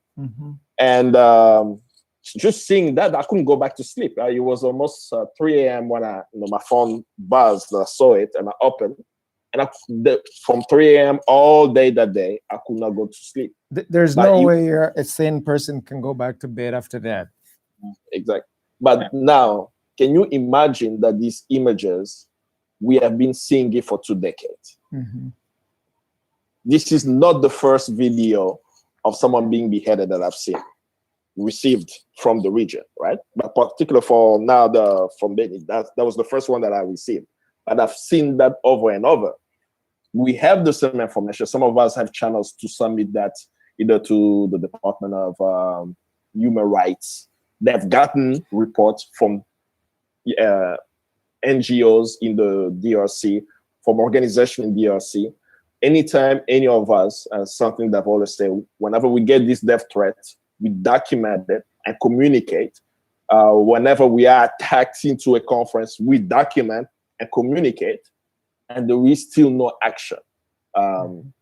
And just seeing that, I couldn't go back to sleep. It was almost 3 a.m. when my phone buzzed, I saw it, and I opened. And from 3 a.m. all day that day, I could not go to sleep. There's no way a sane person can go back to bed after that. Exactly. But now, can you imagine that these images, we have been seeing it for 2 decades? This is not the first video of someone being beheaded that I've seen, received from the region, right? But particularly for now, from Beni, that was the first one that I received. And I've seen that over and over. We have the same information. Some of us have channels to submit that either to the Department of Human Rights. They've gotten reports from NGOs in the DRC, from organizations in DRC. Anytime any of us, something that I've always said, whenever we get this death threat, we document it and communicate. Whenever we are attacked into a conference, we document and communicate, and there is still no action.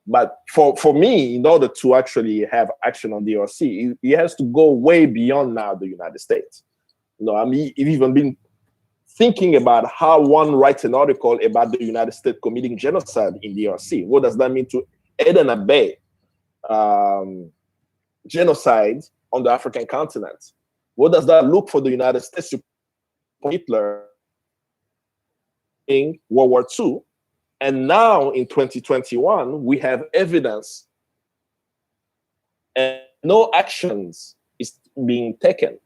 But for me, in order to actually have action on DRC, it has to go way beyond now the United States. I mean, I've even been thinking about how one writes an article about the United States committing genocide in DRC. What does that mean to aid and abet genocide on the African continent? What does that look for the United States to Hitler in World War II? And now in 2021, we have evidence and no actions is being taken.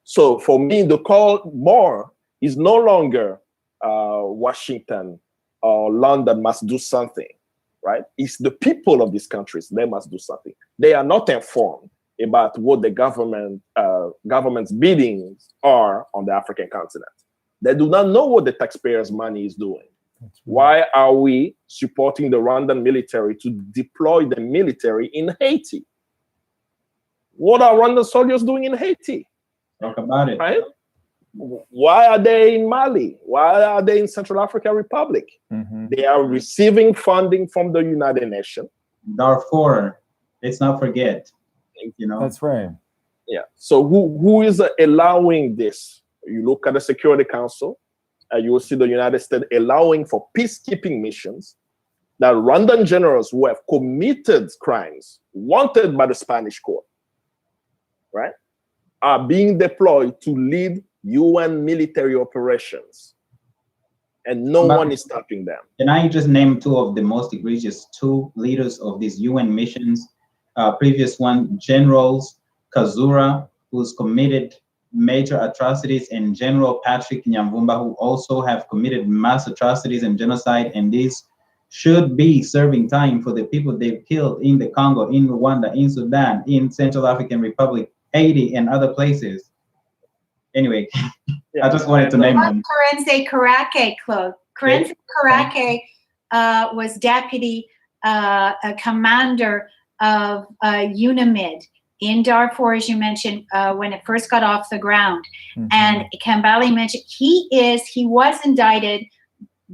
So for me, the call more is no longer Washington or London must do something, right? It's the people of these countries, they must do something. They are not informed about what the government's biddings are on the African continent. They do not know what the taxpayers' money is doing. Why are we supporting the Rwandan military to deploy the military in Haiti? What are Rwandan soldiers doing in Haiti? Talk about it. Right? Why are they in Mali? Why are they in Central African Republic? They are receiving funding from the United Nations. Darfur, let's not forget. That's right. Yeah. So who is allowing this? You look at the Security Council, you will see the United States allowing for peacekeeping missions that Rwandan generals who have committed crimes wanted by the Spanish court, right, are being deployed to lead UN military operations. and no one is stopping them. Can I just name two of the most egregious two leaders of these UN missions? Previous one, Generals Kazura, who's committed major atrocities, and General Patrick Nyamvumba, who also have committed mass atrocities and genocide, and these should be serving time for the people they've killed in the Congo, in Rwanda, in Sudan, in Central African Republic, Haiti, and other places. Anyway, I just wanted to name them. Kagame Karake, Claude. Kagame Karake was deputy commander of UNAMID in Darfur, as you mentioned, when it first got off the ground. And Kambale mentioned he was indicted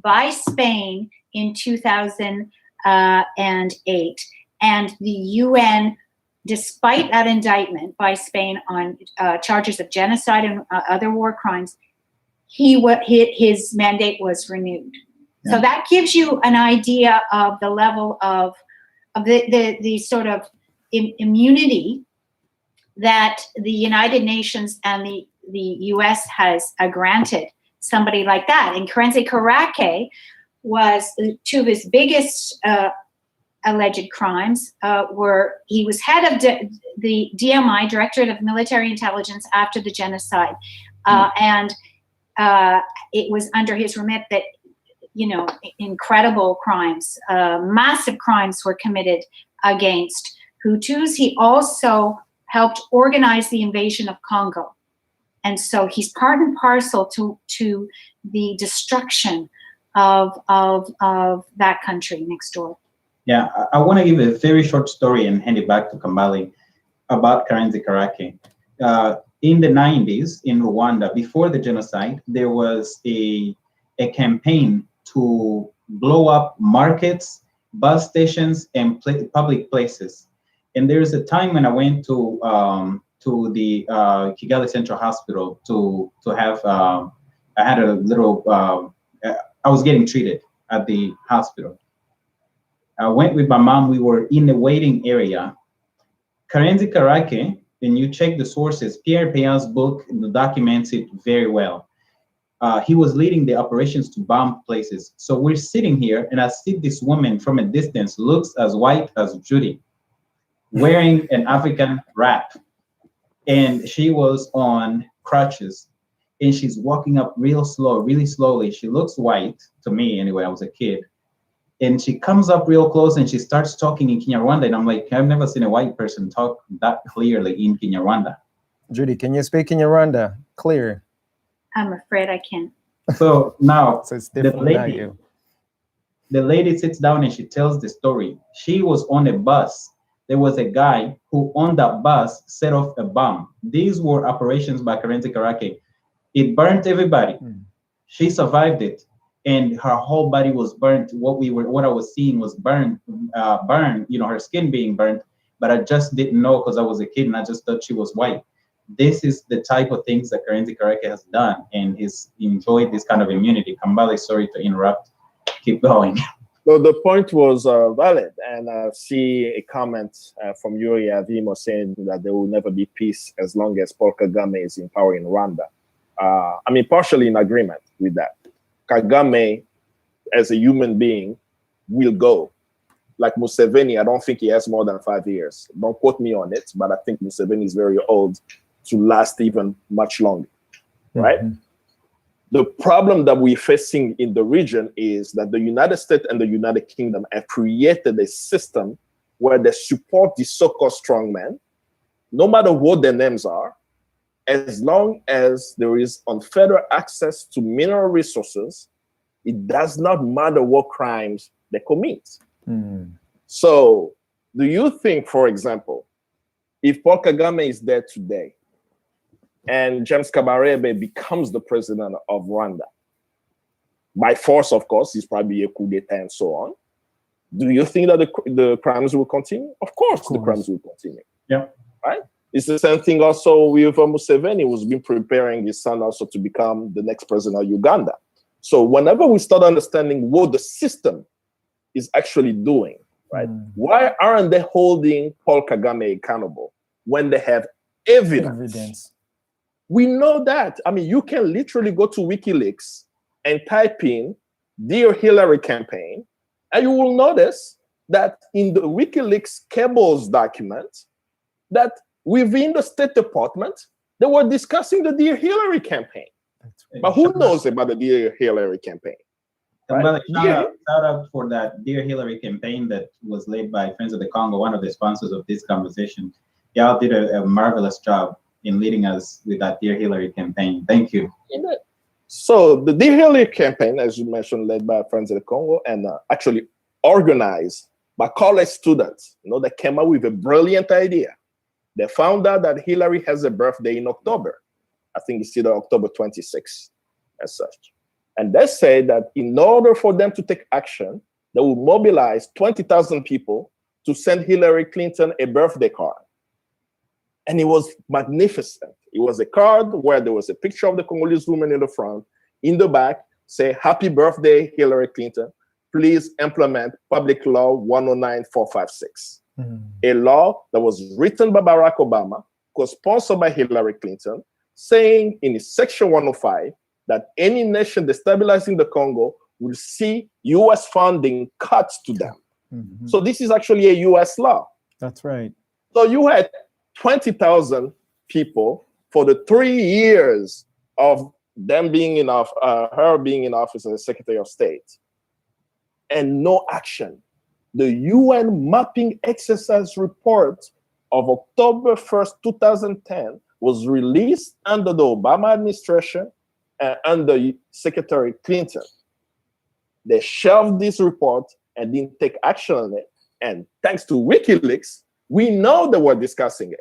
by Spain in 2008. And the UN, despite that indictment by Spain on charges of genocide and other war crimes, his mandate was renewed. Yeah. So that gives you an idea of the level of the sort of immunity that the United Nations and the US has granted somebody like that. And Kagame Karake was, two of his biggest alleged crimes were, he was head of the DMI, Directorate of Military Intelligence, after the genocide. And it was under his remit that, you know, incredible crimes, massive crimes were committed against Hutus. He also helped organize the invasion of Congo. And so he's part and parcel to the destruction of that country next door. Yeah, I want to give a very short story and hand it back to Kambale about Kagame Karake. In the 90s in Rwanda, before the genocide, there was a campaign to blow up markets, bus stations, and public places. And there's a time when I went to the Kigali Central Hospital to have, I had a little, I was getting treated at the hospital. I went with my mom, we were in the waiting area. Kagame Karake, when you check the sources, Pierre Péan's book documents it very well. He was leading the operations to bomb places. So we're sitting here and I see this woman from a distance, looks as white as Judy, wearing an African wrap. And she was on crutches and she's walking up real slow, really slowly. She looks white to me anyway, I was a kid. And she comes up real close and she starts talking in Kinyarwanda. And I'm like, I've never seen a white person talk that clearly in Kinyarwanda. Judy, can you speak Kinyarwanda clear? I'm afraid I can't. So now so it's the lady sits down and she tells the story. She was on a bus. There was a guy who on that bus set off a bomb. These were operations by Kagame Karake. It burnt everybody. She survived it. And her whole body was burnt. What I was seeing was burned, you know, her skin being burnt, but I just didn't know because I was a kid and I just thought she was white. This is the type of things that Kagame Karake has done and is enjoyed this kind of immunity. Kambale, sorry to interrupt. Keep going. So the point was valid, and I see a comment from Yuri Avimo saying that there will never be peace as long as Paul Kagame is in power in Rwanda. I mean, partially in agreement with that. Kagame, as a human being, will go. Like Museveni, I don't think he has more than 5 years. Don't quote me on it, but I think Museveni is very old to last even much longer, right? The problem that we're facing in the region is that the United States and the United Kingdom have created a system where they support the so-called strongmen, no matter what their names are, as long as there is unfettered access to mineral resources, it does not matter what crimes they commit. So do you think, for example, if Paul Kagame is there today and James Kabarebe becomes the president of Rwanda, by force, of course, he's probably a coup d'etat and so on, do you think that the crimes will continue? Of course, the crimes will continue. Yeah. Right? It's the same thing also with Museveni, who's been preparing his son also to become the next president of Uganda. So whenever we start understanding what the system is actually doing, right? Why aren't they holding Paul Kagame accountable when they have evidence? We know that. I mean, you can literally go to WikiLeaks and type in Dear Hillary campaign, and you will notice that in the WikiLeaks cables document, that within the State Department, they were discussing the Dear Hillary campaign. But who knows about the Dear Hillary campaign? Right? Shout out for that Dear Hillary campaign that was led by Friends of the Congo, one of the sponsors of this conversation. Y'all did a marvelous job in leading us with that Dear Hillary campaign. Thank you. So the Dear Hillary campaign, as you mentioned, led by Friends of the Congo and actually organized by college students, that came up with a brilliant idea. They found out that Hillary has a birthday in October. I think it's either October 26th as such. And they say that in order for them to take action, they will mobilize 20,000 people to send Hillary Clinton a birthday card. And it was magnificent. It was a card where there was a picture of the Congolese woman in the front. In the back, say, "Happy birthday, Hillary Clinton. Please implement Public Law 109456. A law that was written by Barack Obama, co-sponsored by Hillary Clinton, saying in its section 105 that any nation destabilizing the Congo will see U.S. funding cut to them. So this is actually a U.S. law. That's right. So you had 20,000 people for the 3 years of them being in her being in office as Secretary of State, and no action. The UN mapping exercise report of October 1st, 2010 was released under the Obama administration and under Secretary Clinton. They shelved this report and didn't take action on it. And thanks to WikiLeaks, we know they were discussing it.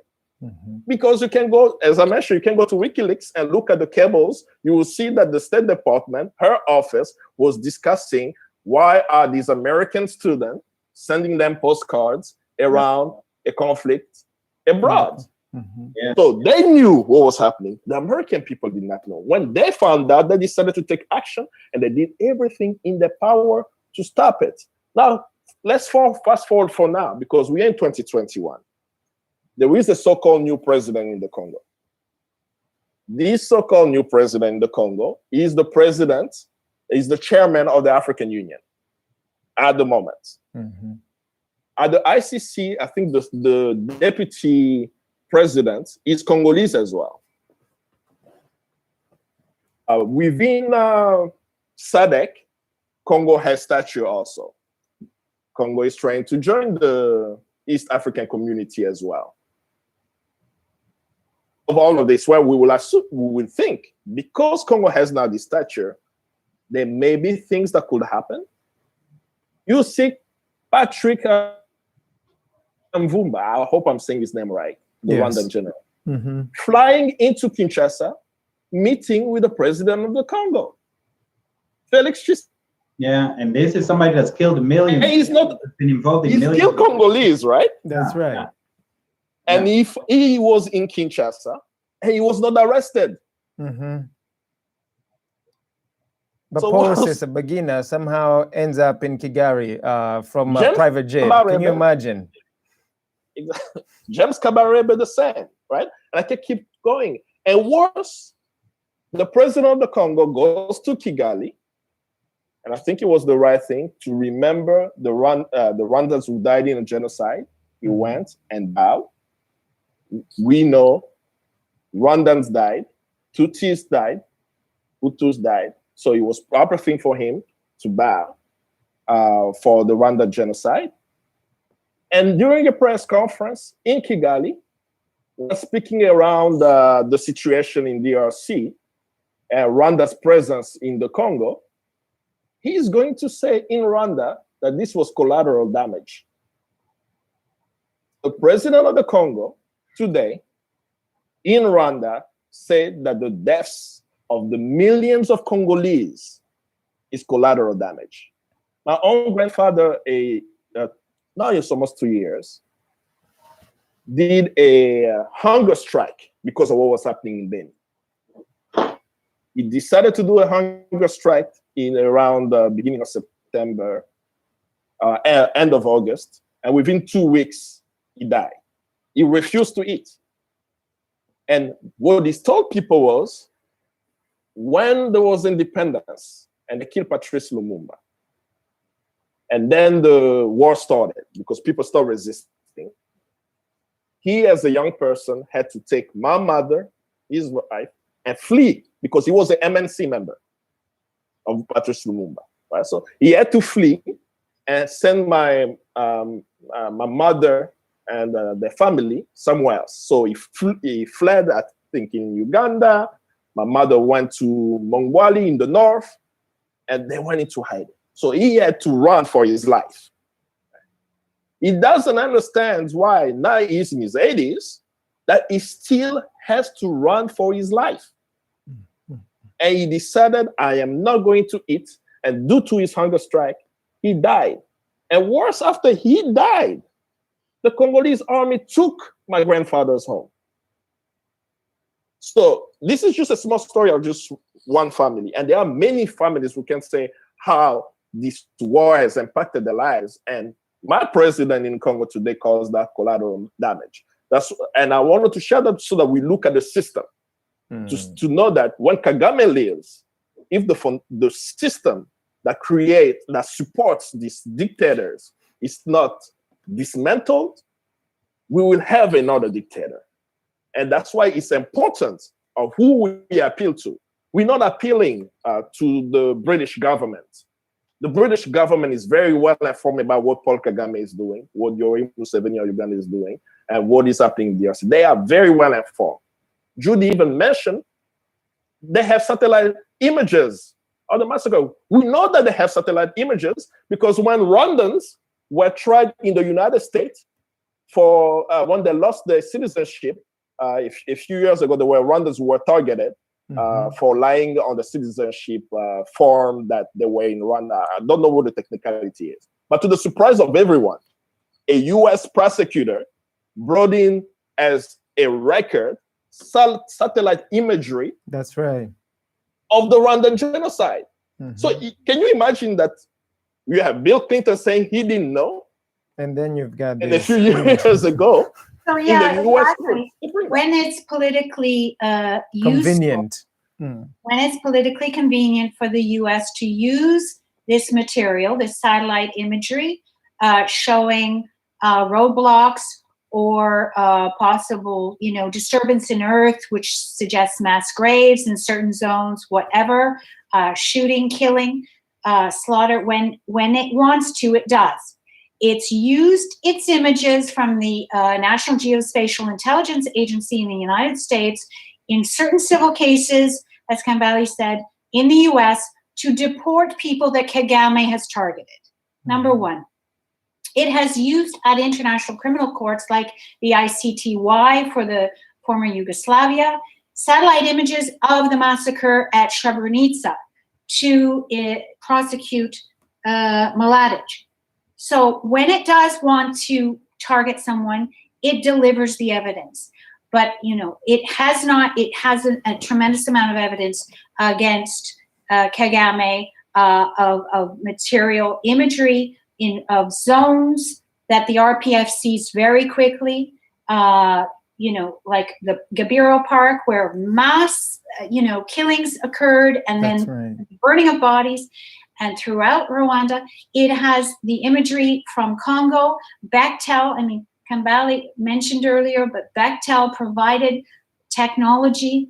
Because you can go, as I mentioned, you can go to WikiLeaks and look at the cables. You will see that the State Department, her office, was discussing why are these American students sending them postcards around a conflict abroad. So they knew what was happening. The American people did not know. When they found out, they decided to take action, and they did everything in their power to stop it. Now, let's fast forward for now, because we're in 2021. There is a so-called new president in the Congo. This so-called new president in the Congo is the chairman of the African Union at the moment. At the ICC, I think the deputy president is Congolese as well. Within SADC, Congo has stature also. Congo is trying to join the East African community as well. Of all of this, where we will think, because Congo has now this stature, there may be things that could happen. You see Patrick Mvumba, I hope I'm saying his name right, the Rwandan general, flying into Kinshasa, meeting with the president of the Congo, Felix Tshisekedi. Yeah, and this is somebody that's killed millions. And he's not been involved in he's millions. still Congolese, right? That's right. Yeah. And if he was in Kinshasa, and he was not arrested. But So Paul what- Rusesabagina somehow ends up in Kigali from a James private jet. Can you Kabarebe- imagine? James Kabarebe the same, right? And I can keep going. And worse, the president of the Congo goes to Kigali, and I think it was the right thing to remember the Rwandans who died in a genocide. He went and bowed. We know Rwandans died, Tutsis died, Hutus died. So it was proper thing for him to bow for the Rwanda genocide. And during a press conference in Kigali, speaking around the situation in DRC and Rwanda's presence in the Congo, he's going to say in Rwanda that this was collateral damage. The president of the Congo today in Rwanda said that the deaths of the millions of Congolese is collateral damage. My own grandfather, now it's almost 2 years, did a hunger strike because of what was happening in Beni. He decided to do a hunger strike in around the beginning of September, end of August, and within 2 weeks, he died. He refused to eat. And what he told people was, when there was independence, and they killed Patrice Lumumba. And then the war started because people started resisting. He, as a young person, had to take my mother, his wife, and flee because he was an MNC member of Patrice Lumumba. Right? So he had to flee and send my mother and their family somewhere else. So he fled, I think, in Uganda. My mother went to Mongwali in the north, and they went into hiding. So he had to run for his life. He doesn't understand why now he's in his 80s that he still has to run for his life. And he decided, I am not going to eat. And due to his hunger strike, he died. And worse, after he died, the Congolese army took my grandfather's home. So this is just a small story of just one family. And there are many families who can say how this war has impacted their lives. And my president in Congo today calls that collateral damage. And I wanted to share that so that we look at the system to know that when Kagame leaves, if the system that supports these dictators is not dismantled, we will have another dictator. And that's why it's important of who we appeal to. We're not appealing to the British government. The British government is very well informed about what Paul Kagame is doing, what Yoweri Museveni of Uganda is doing, and what is happening in the DRC. They are very well informed. Judy even mentioned they have satellite images of the massacre. We know that they have satellite images because when Rwandans were tried in the United States for when they lost their citizenship, a few years ago, there were Rwandans who were targeted for lying on the citizenship form that they were in Rwanda. I don't know what the technicality is. But to the surprise of everyone, a US prosecutor brought in as a record satellite imagery. That's right. Of the Rwandan genocide. So can you imagine that you have Bill Clinton saying he didn't know? And then you've got and a few years ago, so yeah, in the US, exactly. When it's politically convenient. When it's politically convenient for the US to use this material, this satellite imagery, showing roadblocks or possible, disturbance in Earth, which suggests mass graves in certain zones, whatever, shooting, killing, slaughter. When it wants to, it does. It's used its images from the National Geospatial Intelligence Agency in the United States in certain civil cases, as Kambale said, in the US to deport people that Kagame has targeted. Number one. It has used at international criminal courts like the ICTY for the former Yugoslavia, satellite images of the massacre at Srebrenica to prosecute Mladic. So when it does want to target someone, it delivers the evidence. But, it has a tremendous amount of evidence against Kagame of material imagery of zones that the RPF sees very quickly, like the Gabiro Park where mass, killings occurred and then burning of bodies. And throughout Rwanda, it has the imagery from Congo. Bechtel, Kambale mentioned earlier, but Bechtel provided technology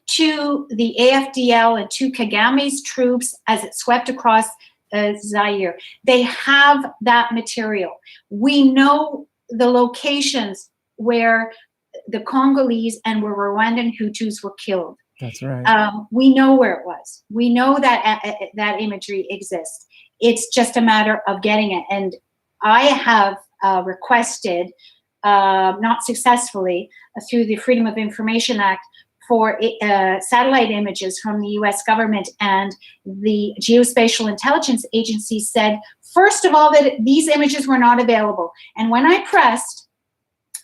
to the AFDL and to Kagame's troops as it swept across Zaire. They have that material. We know the locations where the Congolese and where Rwandan Hutus were killed. That's right. We know where it was. We know that that imagery exists. It's just a matter of getting it. And I have requested, not successfully, through the Freedom of Information Act, for satellite images from the US government, and the Geospatial Intelligence Agency said, first of all, that these images were not available. And when I pressed,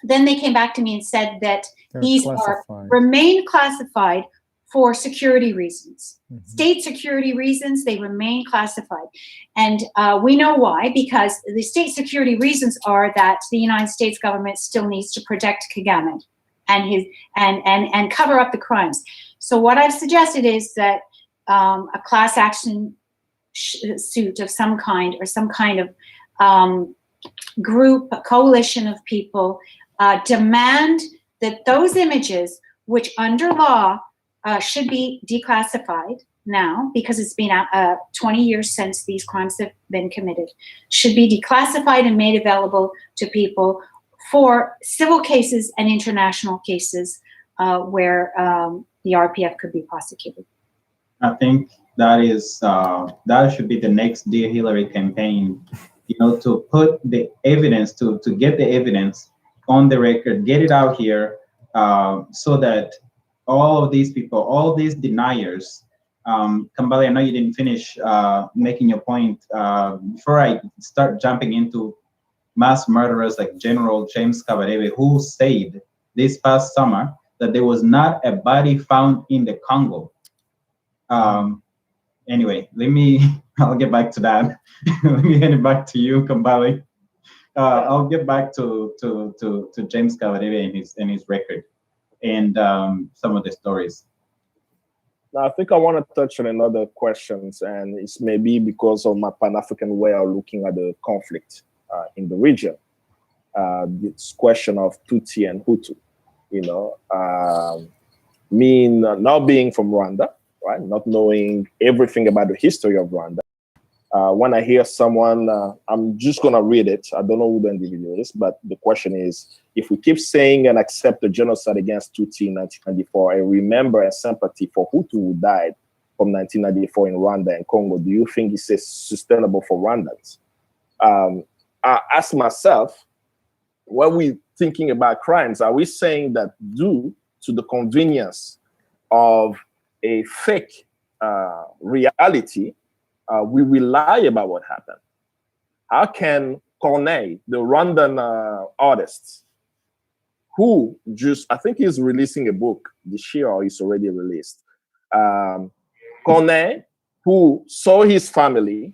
then they came back to me and said that these remain classified for security reasons. State security reasons, they remain classified. And we know why, because the state security reasons are that the United States government still needs to protect Kagame and cover up the crimes. So what I've suggested is that a class action suit of some kind, or some kind of group, a coalition of people, demand that those images, which under law should be declassified now, because it's been 20 years since these crimes have been committed, should be declassified and made available to people for civil cases and international cases where the RPF could be prosecuted. I think that is that should be the next Dear Hillary campaign. You know, to put the evidence, to get the evidence on the record, get it out here, so that all of these people, all these deniers, Kambale, I know you didn't finish making your point. Before I start jumping into mass murderers like General James Kabarebe, who said this past summer that there was not a body found in the Congo. Anyway, I'll get back to that. Let me hand it back to you, Kambale. I'll get back to James Kabarebe and his record and some of the stories. Now, I think I want to touch on another questions, and it's maybe because of my Pan-African way of looking at the conflict in the region. This question of Tutsi and Hutu, you know, me not being from Rwanda, right, not knowing everything about the history of Rwanda. When I hear someone, I'm just going to read it. I don't know who the individual is, but the question is, if we keep saying and accept the genocide against Tutsi in 1994 and remember and sympathy for Hutu who died from 1994 in Rwanda and Congo, do you think it's sustainable for Rwandans? I ask myself, when we're thinking about crimes, are we saying that due to the convenience of a fake reality, we will lie about what happened? How can Corneille, the Rwandan artist, who just, I think he's releasing a book this year, or he's already released, Corneille, who saw his family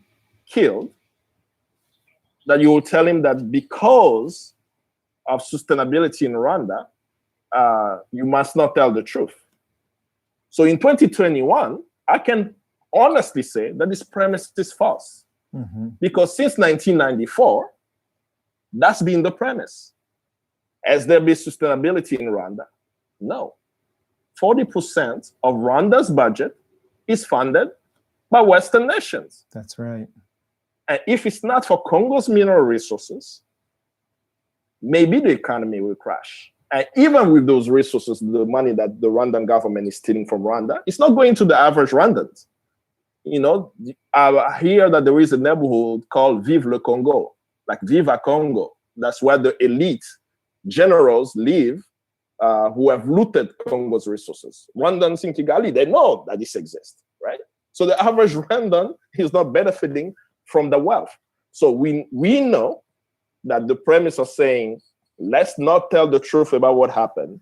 killed, that you will tell him that because of sustainability in Rwanda, you must not tell the truth. So in 2021, I can honestly say that this premise is false. Because since 1994, that's been the premise. Has there been sustainability in Rwanda? No. 40% of Rwanda's budget is funded by Western nations. That's right. And if it's not for Congo's mineral resources, maybe the economy will crash. And even with those resources, the money that the Rwandan government is stealing from Rwanda, it's not going to the average Rwandans. You know, I hear that there is a neighborhood called Vive le Congo, like Viva Congo. That's where the elite generals live who have looted Congo's resources. Rwandans in Kigali, they know that this exists, right? So the average Rwandan is not benefiting from the wealth. So we know that the premise of saying, let's not tell the truth about what happened,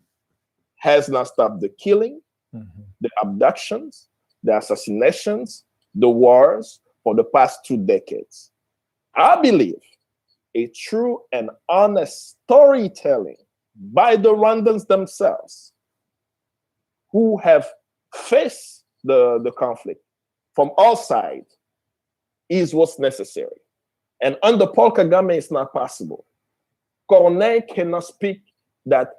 has not stopped the killing, the abductions, the assassinations, the wars for the past 2 decades. I believe a true and honest storytelling by the Rwandans themselves, who have faced the conflict from all sides, is what's necessary. And under Paul Kagame, it's not possible. Corneille cannot speak that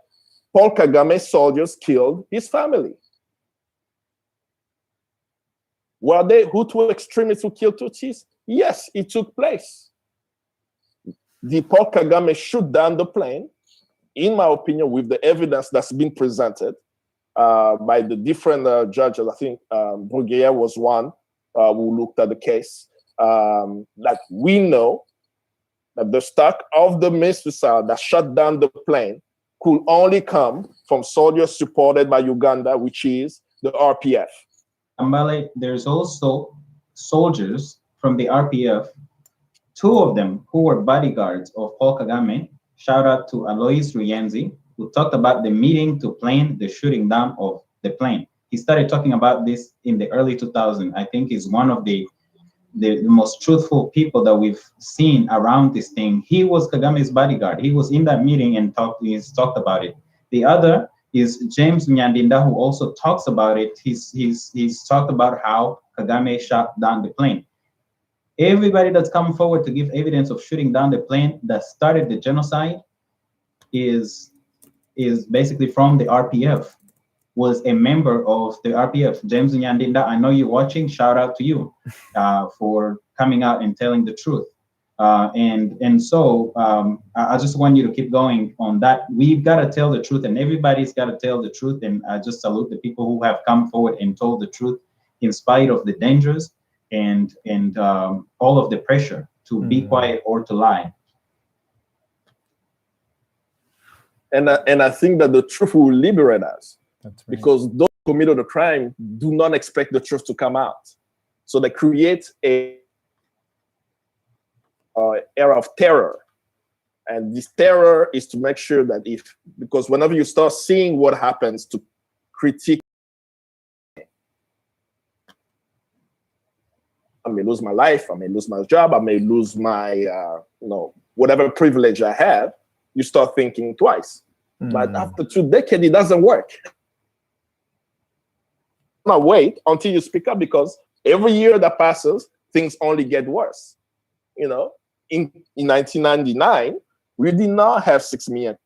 Paul Kagame's soldiers killed his family. Were they Hutu extremists who killed Tutsis? Yes, it took place. Did Paul Kagame shoot down the plane? In my opinion, with the evidence that's been presented by the different judges, I think Bruguière was one who looked at the case, that we know that the stock of the missile that shut down the plane could only come from soldiers supported by Uganda, which is the RPF. Ambale, there's also soldiers from the RPF, 2 of them who were bodyguards of Paul Kagame. Shout out to Alois Ruyenzi, who talked about the meeting to plan the shooting down of the plane. He started talking about this in the early 2000s. I think he's one of the most truthful people that we've seen around this thing. He was Kagame's bodyguard. He was in that meeting and he's talked about it. The other is James Nyandinda, who also talks about it. He's talked about how Kagame shot down the plane. Everybody that's come forward to give evidence of shooting down the plane that started the genocide is basically from the RPF, was a member of the RPF. James Nyandinda, I know you're watching. Shout out to you for coming out and telling the truth. So I just want you to keep going on that. We've got to tell the truth, and everybody's got to tell the truth. And I just salute the people who have come forward and told the truth in spite of the dangers and all of the pressure to be quiet or to lie. And I think that the truth will liberate us. That's right. Because those who committed the crime do not expect the truth to come out. So they create a era of terror. And this terror is to make sure that because whenever you start seeing what happens to critique, I may lose my life, I may lose my job, I may lose my, whatever privilege I have, you start thinking twice. But after 2 decades, it doesn't work. Now wait until you speak up, because every year that passes, things only get worse. In 1999, we did not have 6 million.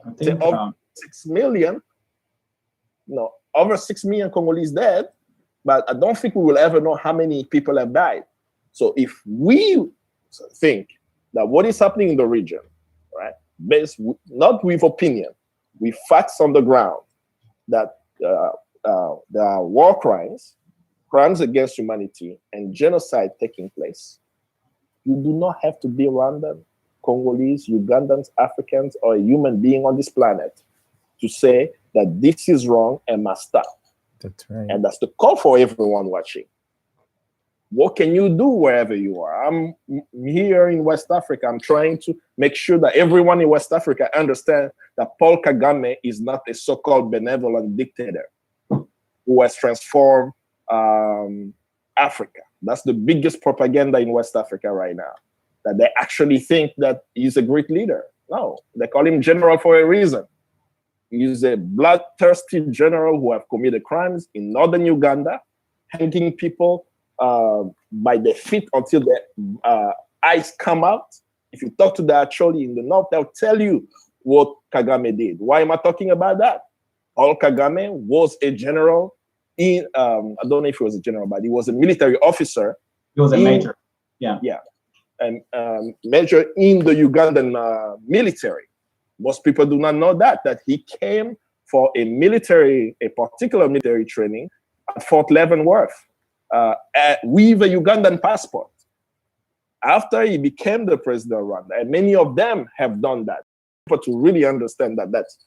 I think over 6 million, over 6 million Congolese dead, but I don't think we will ever know how many people have died. So if we think that what is happening in the region, right, based not with opinion, with facts on the ground, that there are war crimes, crimes against humanity, and genocide taking place, you do not have to be Rwandan, Congolese, Ugandans, Africans, or a human being on this planet to say that this is wrong and must stop. That's right. And that's the call for everyone watching. What can you do wherever you are? I'm here in West Africa. I'm trying to make sure that everyone in West Africa understands that Paul Kagame is not a so-called benevolent dictator who has transformed Africa. That's the biggest propaganda in West Africa right now, that they actually think that he's a great leader. No, they call him general for a reason. He's a bloodthirsty general who have committed crimes in northern Uganda, hanging people by their feet until their eyes come out. If you talk to the Acholi in the north, they'll tell you what Kagame did. Why am I talking about that? Paul Kagame was a general in, I don't know if he was a general, but he was a military officer. He was a major. Yeah. Yeah. And major in the Ugandan military. Most people do not know that he came for a particular military training at Fort Leavenworth with a Ugandan passport. After he became the president of Rwanda, and many of them have done that. But to really understand that's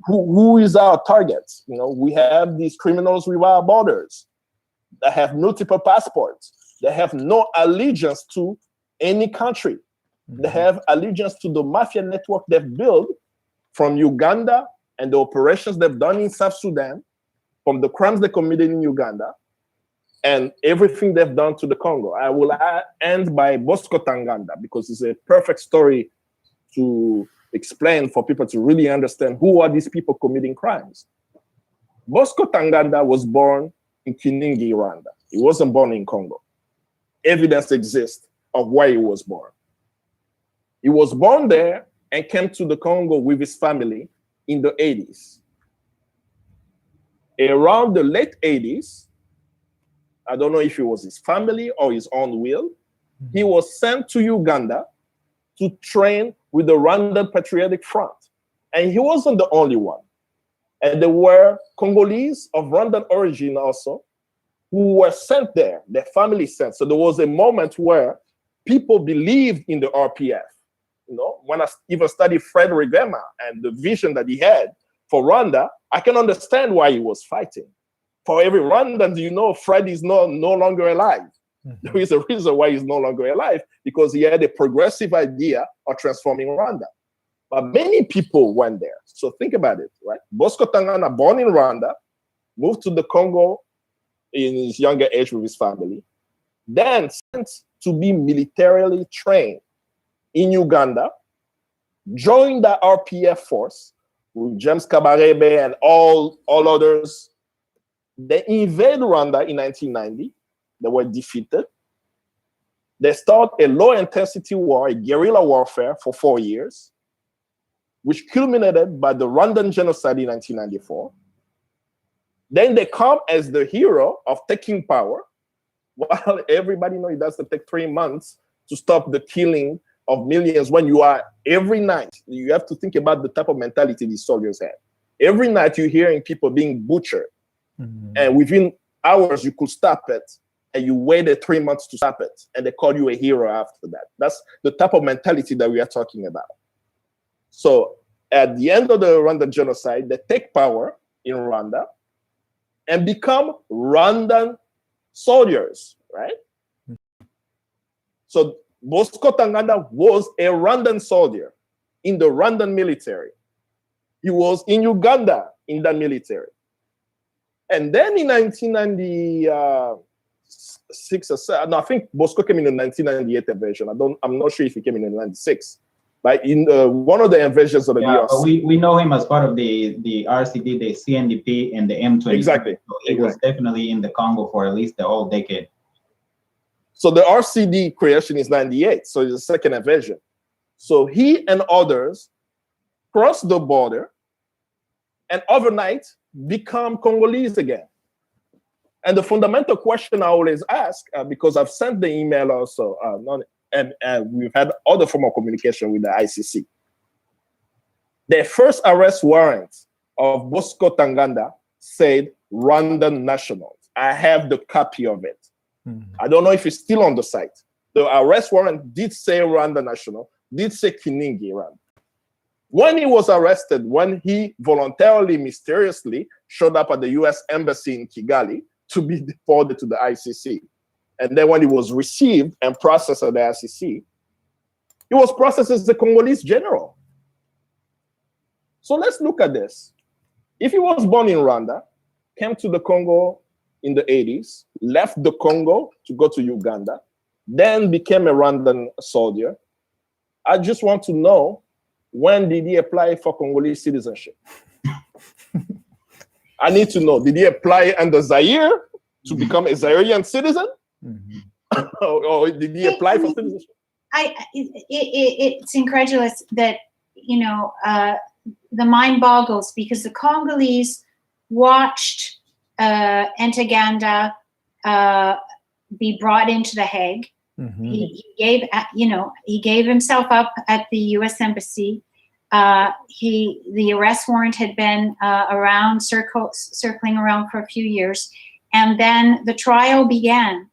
who is our target. We have these criminals with our borders that have multiple passports. They have no allegiance to any country. They have allegiance to the mafia network they've built from Uganda and the operations they've done in South Sudan, from the crimes they committed in Uganda, and everything they've done to the Congo. I will end by Bosco Tanganda, because it's a perfect story to explain for people to really understand who are these people committing crimes. Bosco Tanganda was born in Kiningi, Rwanda. He wasn't born in Congo. Evidence exists of where he was born. He was born there and came to the Congo with his family in the 80s. Around the late 80s, I don't know if it was his family or his own will, he was sent to Uganda to train with the Rwandan Patriotic Front. And he wasn't the only one. And there were Congolese of Rwandan origin also who were sent there, their family sent. So there was a moment where people believed in the RPF. When I even studied Fred Rwigema and the vision that he had for Rwanda, I can understand why he was fighting. For every Rwandan, Fred is no longer alive. There is a reason why he's no longer alive, because he had a progressive idea of transforming Rwanda. But many people went there. So think about it, right? Bosco Tanganda, born in Rwanda, moved to the Congo in his younger age with his family, then sent to be militarily trained in Uganda, joined the RPF force with James Kabarebe and all others. They invaded Rwanda in 1990. They were defeated. They started a low-intensity war, a guerrilla warfare for 4 years, which culminated by the Rwandan genocide in 1994. Then they come as the hero of taking power, while everybody knows it does take 3 months to stop the killing of millions. When you are every night, you have to think about the type of mentality these soldiers had. Every night you're hearing people being butchered, and within hours you could stop it, and you waited 3 months to stop it, and they call you a hero after that. That's the type of mentality that we are talking about. So at the end of the Rwandan genocide, they take power in Rwanda and become Rwandan soldiers, right? So Bosco Tanganda was a Rwandan soldier in the Rwandan military. He was in Uganda in the military. And then in 1996 or 7, no, I think Bosco came in the 1998 invasion. I'm not sure if he came in 96. But in one of the invasions of the DRC. We know him as part of the RCD, the CNDP, and the M23. Exactly. So he was definitely in the Congo for at least the whole decade. So the RCD creation is 98, so it's the second invasion. So he and others crossed the border and overnight become Congolese again. And the fundamental question I always ask, because I've sent the email also, and we've had other form of communication with the ICC. The first arrest warrant of Bosco Tanganda said Rwandan nationals. I have the copy of it. I don't know if it's still on the site. The arrest warrant did say Rwanda national, did say Kiningi Rwanda. When he was arrested, when he voluntarily, mysteriously showed up at the US Embassy in Kigali to be deported to the ICC. And then when he was received and processed at the ICC, he was processed as the Congolese general. So let's look at this. If he was born in Rwanda, came to the Congo in the 80s, left the Congo to go to Uganda, then became a Rwandan soldier, I just want to know, when did he apply for Congolese citizenship? I need to know, did he apply under Zaire to become a Zairean citizen? Or did he apply for citizenship? It's incredulous that, the mind boggles, because the Congolese watched Ntaganda be brought into The Hague. He gave himself up at the U.S. Embassy. The arrest warrant had been circling around for a few years, and then the trial began.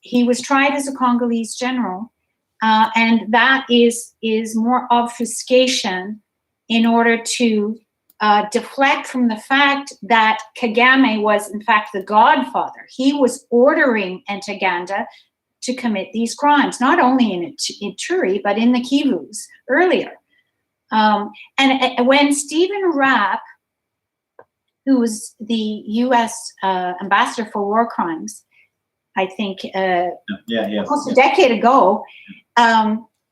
He was tried as a Congolese general, and that is more obfuscation in order to deflect from the fact that Kagame was, in fact, the godfather. He was ordering Ntaganda to commit these crimes, not only in Ituri, but in the Kivus earlier. And when Stephen Rapp, who was the U.S. ambassador for war crimes, I think almost a decade ago,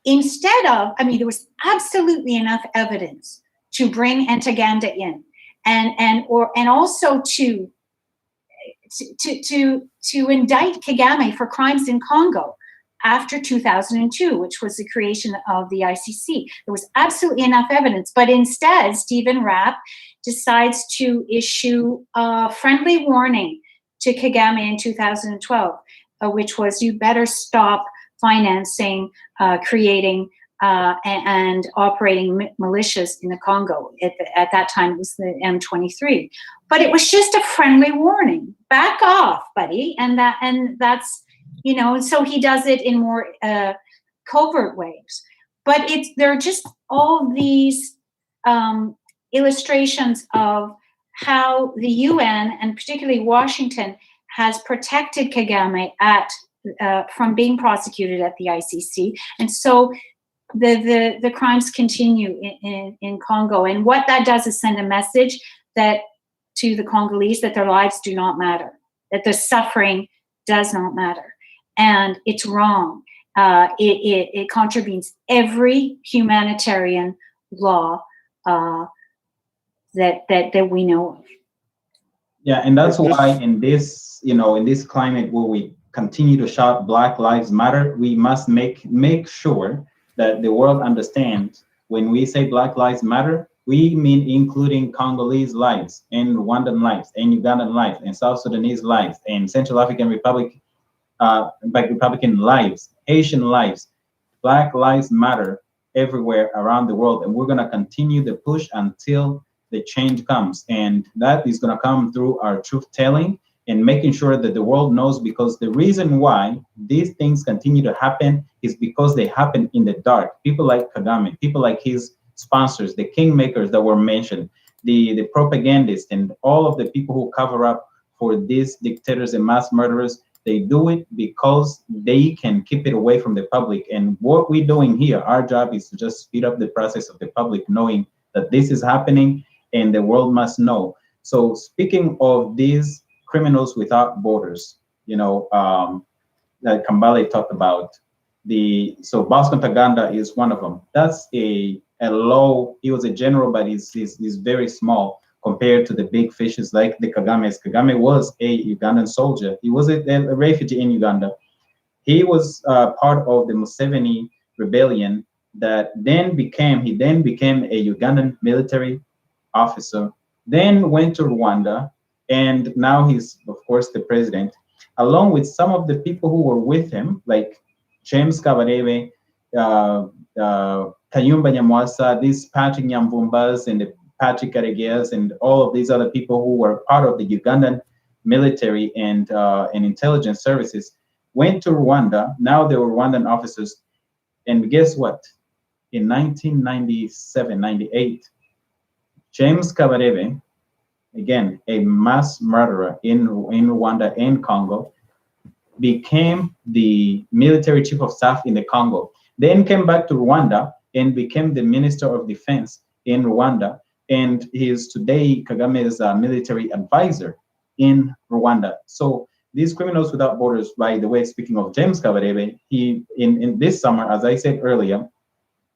instead of, there was absolutely enough evidence to bring Ntaganda in, and also to indict Kagame for crimes in Congo after 2002, which was the creation of the ICC. There was absolutely enough evidence, but instead, Stephen Rapp decides to issue a friendly warning to Kagame in 2012, which was, you better stop financing, creating, and operating militias in the Congo. At that time, it was the M23. But it was just a friendly warning. Back off, buddy. And that's, so he does it in more covert ways. But there are just all these illustrations of how the UN, and particularly Washington, has protected Kagame from being prosecuted at the ICC. And so the crimes continue in Congo. And what that does is send a message to the Congolese that their lives do not matter, that the suffering does not matter. And it's wrong. it contravenes every humanitarian law that we know of. Yeah, and that's why in this, in this climate where we continue to shout Black Lives Matter, we must make sure that the world understands when we say Black Lives Matter, we mean including Congolese lives and Rwandan lives and Ugandan lives and South Sudanese lives and Central African Republican lives, Haitian lives. Black Lives Matter everywhere around the world, and we're going to continue the push until the change comes, and that is going to come through our truth telling and making sure that the world knows, because the reason why these things continue to happen is because they happen in the dark. People like Kagame, people like his sponsors, the kingmakers that were mentioned, the propagandists, and all of the people who cover up for these dictators and mass murderers, they do it because they can keep it away from the public. And what we're doing here, our job is to just speed up the process of the public knowing that this is happening and the world must know. So speaking of these criminals without borders, that Kambale talked about, so Bosco Tanganda is one of them. That's a low, he was a general, but he's very small compared to the big fishes like the Kagames. Kagame was a Ugandan soldier. He was a refugee in Uganda. He was part of the Museveni rebellion that he then became a Ugandan military officer, then went to Rwanda, and now he's, of course, the president, along with some of the people who were with him, like James Kabarebe, Kayumba Nyamwasa, these Patrick Nyamvumbas and the Patrick Karegeas, and all of these other people who were part of the Ugandan military and intelligence services, went to Rwanda. Now they were Rwandan officers. And guess what? In 1997, 98, James Kabarebe, again, a mass murderer in Rwanda and Congo, became the military chief of staff in the Congo, then came back to Rwanda and became the Minister of Defense in Rwanda. And he is today Kagame's military advisor in Rwanda. So these criminals without borders, by the way, speaking of James Kabarebe, he, in this summer, as I said earlier,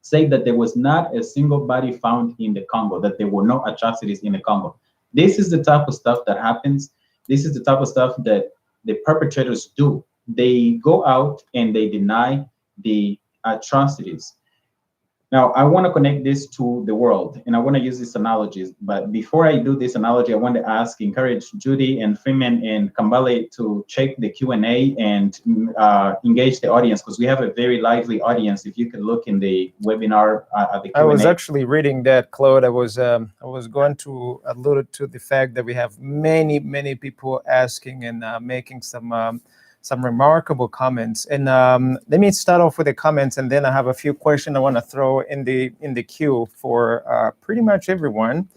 said that there was not a single body found in the Congo, that there were no atrocities in the Congo. This is the type of stuff that happens. This is the type of stuff that the perpetrators do. They go out and they deny the atrocities. Now, I want to connect this to the world, and I want to use these analogies. But before I do this analogy, I want to encourage Judy and Freeman and Kambale to check the Q&A and engage the audience, because we have a very lively audience. If you could look in the webinar at the Q&A. I was actually reading that, Claude. I was going to allude to the fact that we have many people asking and making some remarkable comments. And let me start off with the comments, and then I have a few questions I want to throw in the queue for pretty much everyone.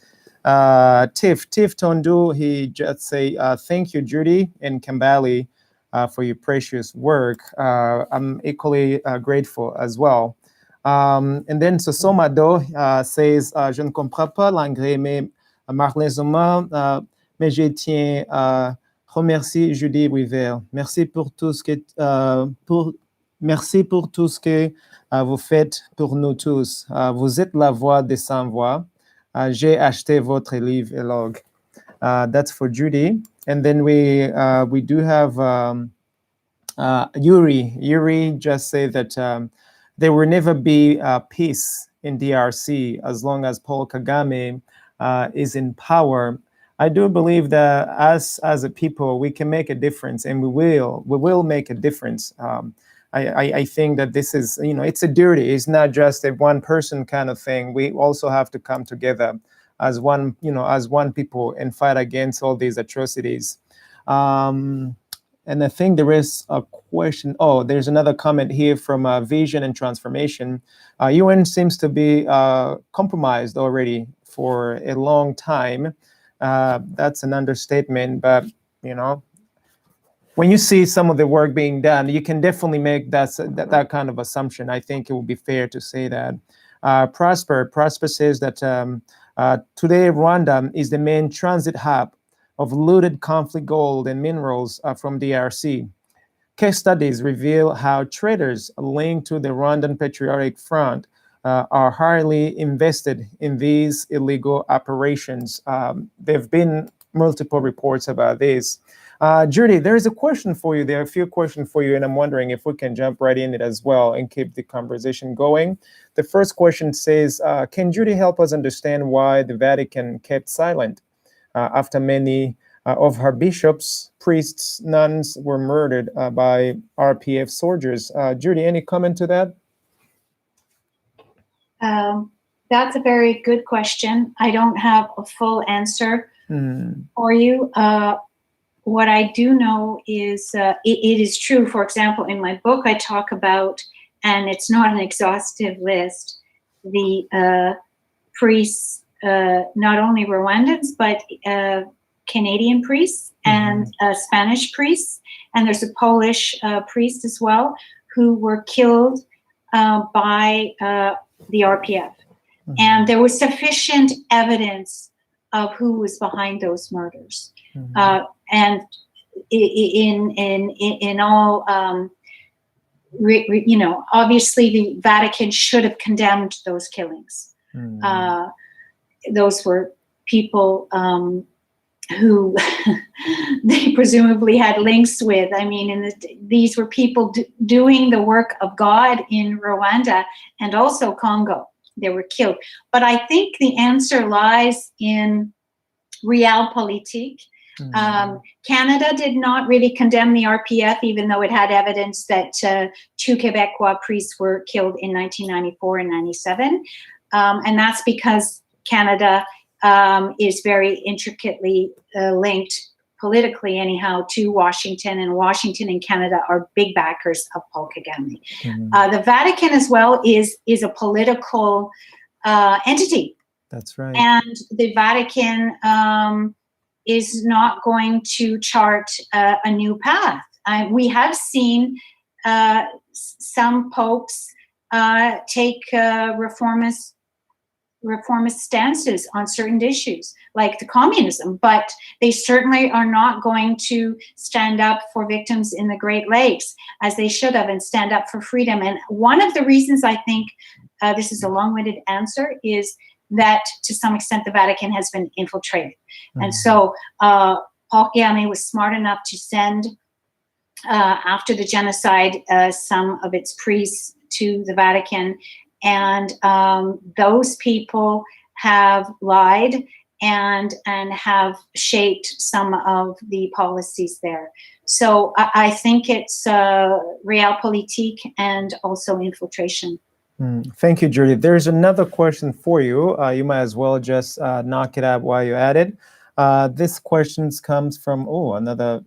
Tiff Tondu, he just say, thank you, Judy and Kambale, for your precious work. I'm equally grateful as well. And then Sosoma Do says, je ne comprends pas l'anglais, mais malheureusement, mais je tiens remercie Judy Weaver. Merci pour tout ce que merci pour tout ce que vous faites pour nous tous. Vous êtes la voix des sans voix. J'ai acheté votre livre Eloge. That's for Judy. And then we do have Yuri. Yuri just said that there will never be peace in DRC as long as Paul Kagame is in power. I do believe that as a people, we can make a difference, and we will make a difference. I think that this is, it's a duty. It's not just a one person kind of thing. We also have to come together as one, as one people and fight against all these atrocities. And I think there is a question. Oh, there's another comment here from Vision and Transformation. UN seems to be compromised already for a long time. That's an understatement, but when you see some of the work being done, you can definitely make that kind of assumption. I think it would be fair to say that. Prosper says that today Rwanda is the main transit hub of looted conflict gold and minerals from DRC. case studies reveal how traders linked to the Rwandan Patriotic Front are highly invested in these illegal operations. There have been multiple reports about this. Judy, there is a question for you. There are a few questions for you, and I'm wondering if we can jump right in it as well and keep the conversation going. The first question says, can Judy help us understand why the Vatican kept silent after many of her bishops, priests, nuns were murdered by RPF soldiers? Judy, any comment to that? That's a very good question. I don't have a full answer for you. What I do know is it is true. For example, in my book, I talk about, and it's not an exhaustive list, the priests, not only Rwandans, but Canadian priests and Spanish priests. And there's a Polish priest as well who were killed by the RPF. And there was sufficient evidence of who was behind those murders. And in all, you know, obviously the Vatican should have condemned those killings. Those were people who they presumably had links with. I mean, these were people doing the work of God in Rwanda and also Congo. They were killed. But I think the answer lies in realpolitik. Canada did not really condemn the RPF, even though it had evidence that 2 Quebecois priests were killed in 1994 and 97. And that's because Canada is very intricately linked politically, anyhow, to Washington, and Washington and Canada are big backers of Paul Kagame. The Vatican as well is a political entity. That's right. And the Vatican is not going to chart a new path. We have seen some popes take reformist stances on certain issues, like the communism, but they certainly are not going to stand up for victims in the Great Lakes as they should have, and stand up for freedom. And one of the reasons I think this is a long-winded answer is that to some extent the Vatican has been infiltrated. And so Paul Kagame was smart enough to send, after the genocide, some of its priests to the Vatican. And those people have lied and have shaped some of the policies there. So I think it's realpolitik and also infiltration. Thank you, Judy. There's another question for you. You might as well just knock it out while you're at it. This question comes from,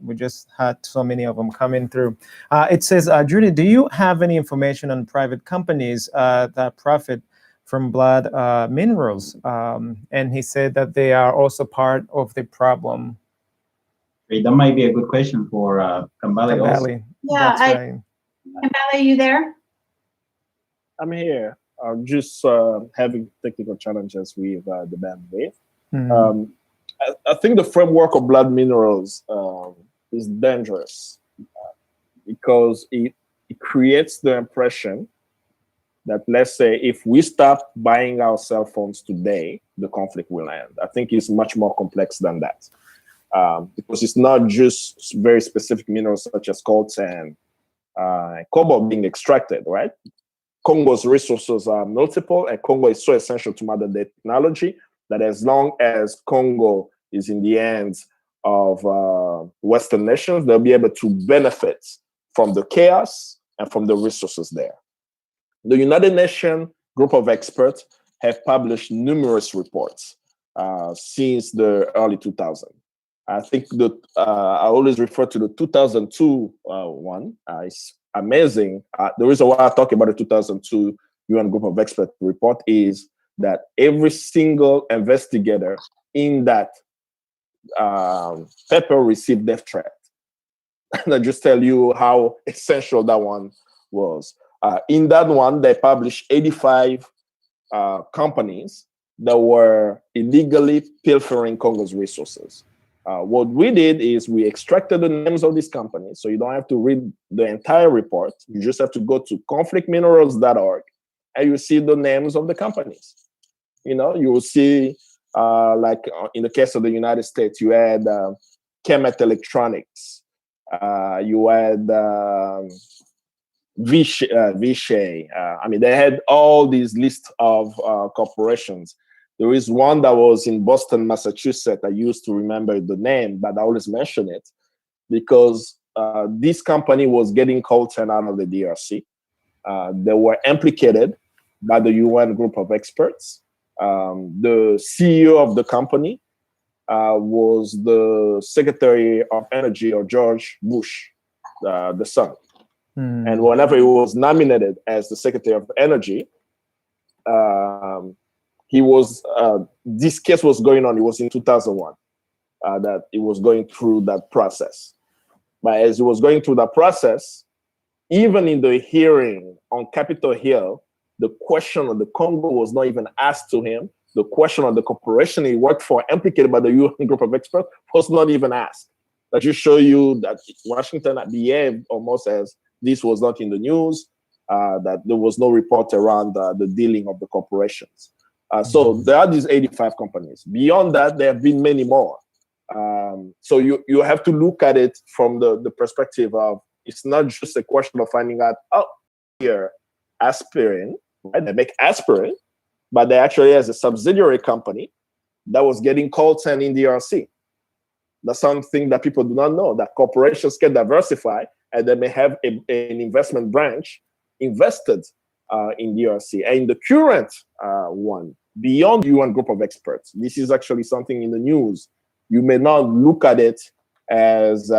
we just had so many of them coming through. It says, Judy, do you have any information on private companies that profit from blood minerals? And he said that they are also part of the problem. That might be a good question for Kambale also. Yeah, right. Kambale, are you there? I'm here. I'm just having technical challenges with the bandwidth. I think the framework of blood minerals is dangerous because it creates the impression that, let's say, if we stop buying our cell phones today, the conflict will end. I think it's much more complex than that, because it's not just very specific minerals such as coltan and cobalt being extracted, right? Congo's resources are multiple, and Congo is so essential to modern day technology that as long as Congo is in the hands of Western nations, they'll be able to benefit from the chaos and from the resources there. The United Nations group of experts have published numerous reports since the early 2000s. I think that I always refer to the 2002 one. It's amazing. The reason why I talk about the 2002 UN group of experts report is that every single investigator in that paper received death threat. And I just tell you how essential that one was. In that one, they published 85 companies that were illegally pilfering Congo's resources. What we did is we extracted the names of these companies, so you don't have to read the entire report. You just have to go to conflictminerals.org, and you see the names of the companies. You will see, in the case of the United States, you had Kemet Electronics, you had Vishay. They had all these lists of corporations. There is one that was in Boston, Massachusetts. I used to remember the name, but I always mention it because this company was getting coltan out of the DRC. They were implicated by the UN group of experts. The CEO of the company was the Secretary of Energy of George Bush, the son. And whenever he was nominated as the Secretary of Energy, this case was going on. It was in 2001 that it was going through that process. But as it was going through that process, even in the hearing on Capitol Hill, the question of the Congo was not even asked to him. The question of the corporation he worked for, implicated by the UN group of experts, was not even asked. That just show you that Washington behaved almost as this was not in the news, that there was no report around the dealing of the corporations. So there are these 85 companies. Beyond that, there have been many more. So you have to look at it from the perspective of, it's not just a question of finding out, here, aspirin, right? They make aspirin, but they actually has a subsidiary company that was getting coltan in DRC. That's something that people do not know, that corporations can diversify and they may have an investment branch invested in DRC. And in the current one, beyond the UN group of experts, this is actually something in the news. You may not look at it as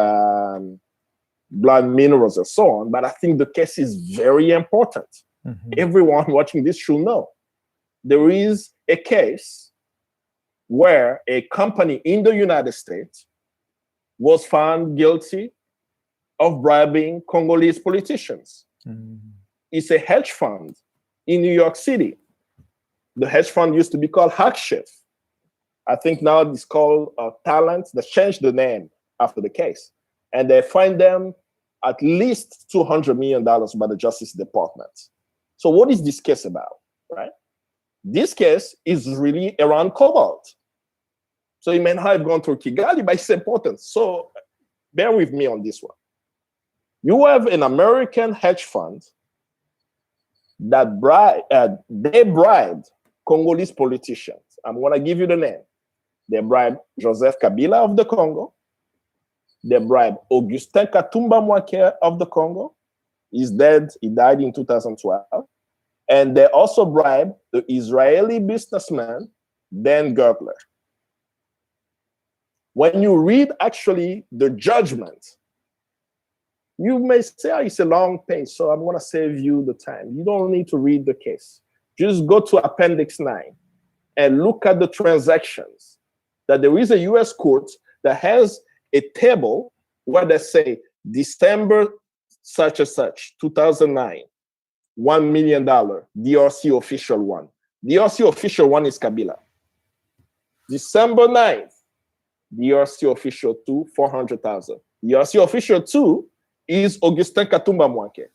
blood minerals and so on, but I think the case is very important. Everyone watching this should know. There is a case where a company in the United States was found guilty of bribing Congolese politicians. It's a hedge fund in New York City. The hedge fund used to be called Hackchef. I think now it's called Talent. They changed the name after the case. And they fined them at least $200 million by the Justice Department. So what is this case about, right? This case is really around cobalt. So it may not have gone through Kigali, but it's important. So bear with me on this one. You have an American hedge fund that they bribed Congolese politicians. I'm going to give you the name. They bribed Joseph Kabila of the Congo. They bribed Augustin Katumba Mwake of the Congo. He's dead. He died in 2012. And they also bribed the Israeli businessman, Dan Gertler. When you read actually the judgment, you may say, it's a long page, so I'm going to save you the time. You don't need to read the case. Just go to Appendix 9 and look at the transactions. That there is a US court that has a table where they say December such and such, 2009, $1 million, DRC official one. DRC official one is Kabila. December 9th, DRC official 2, 400,000. DRC official 2 is Augustin Katumba Mwake.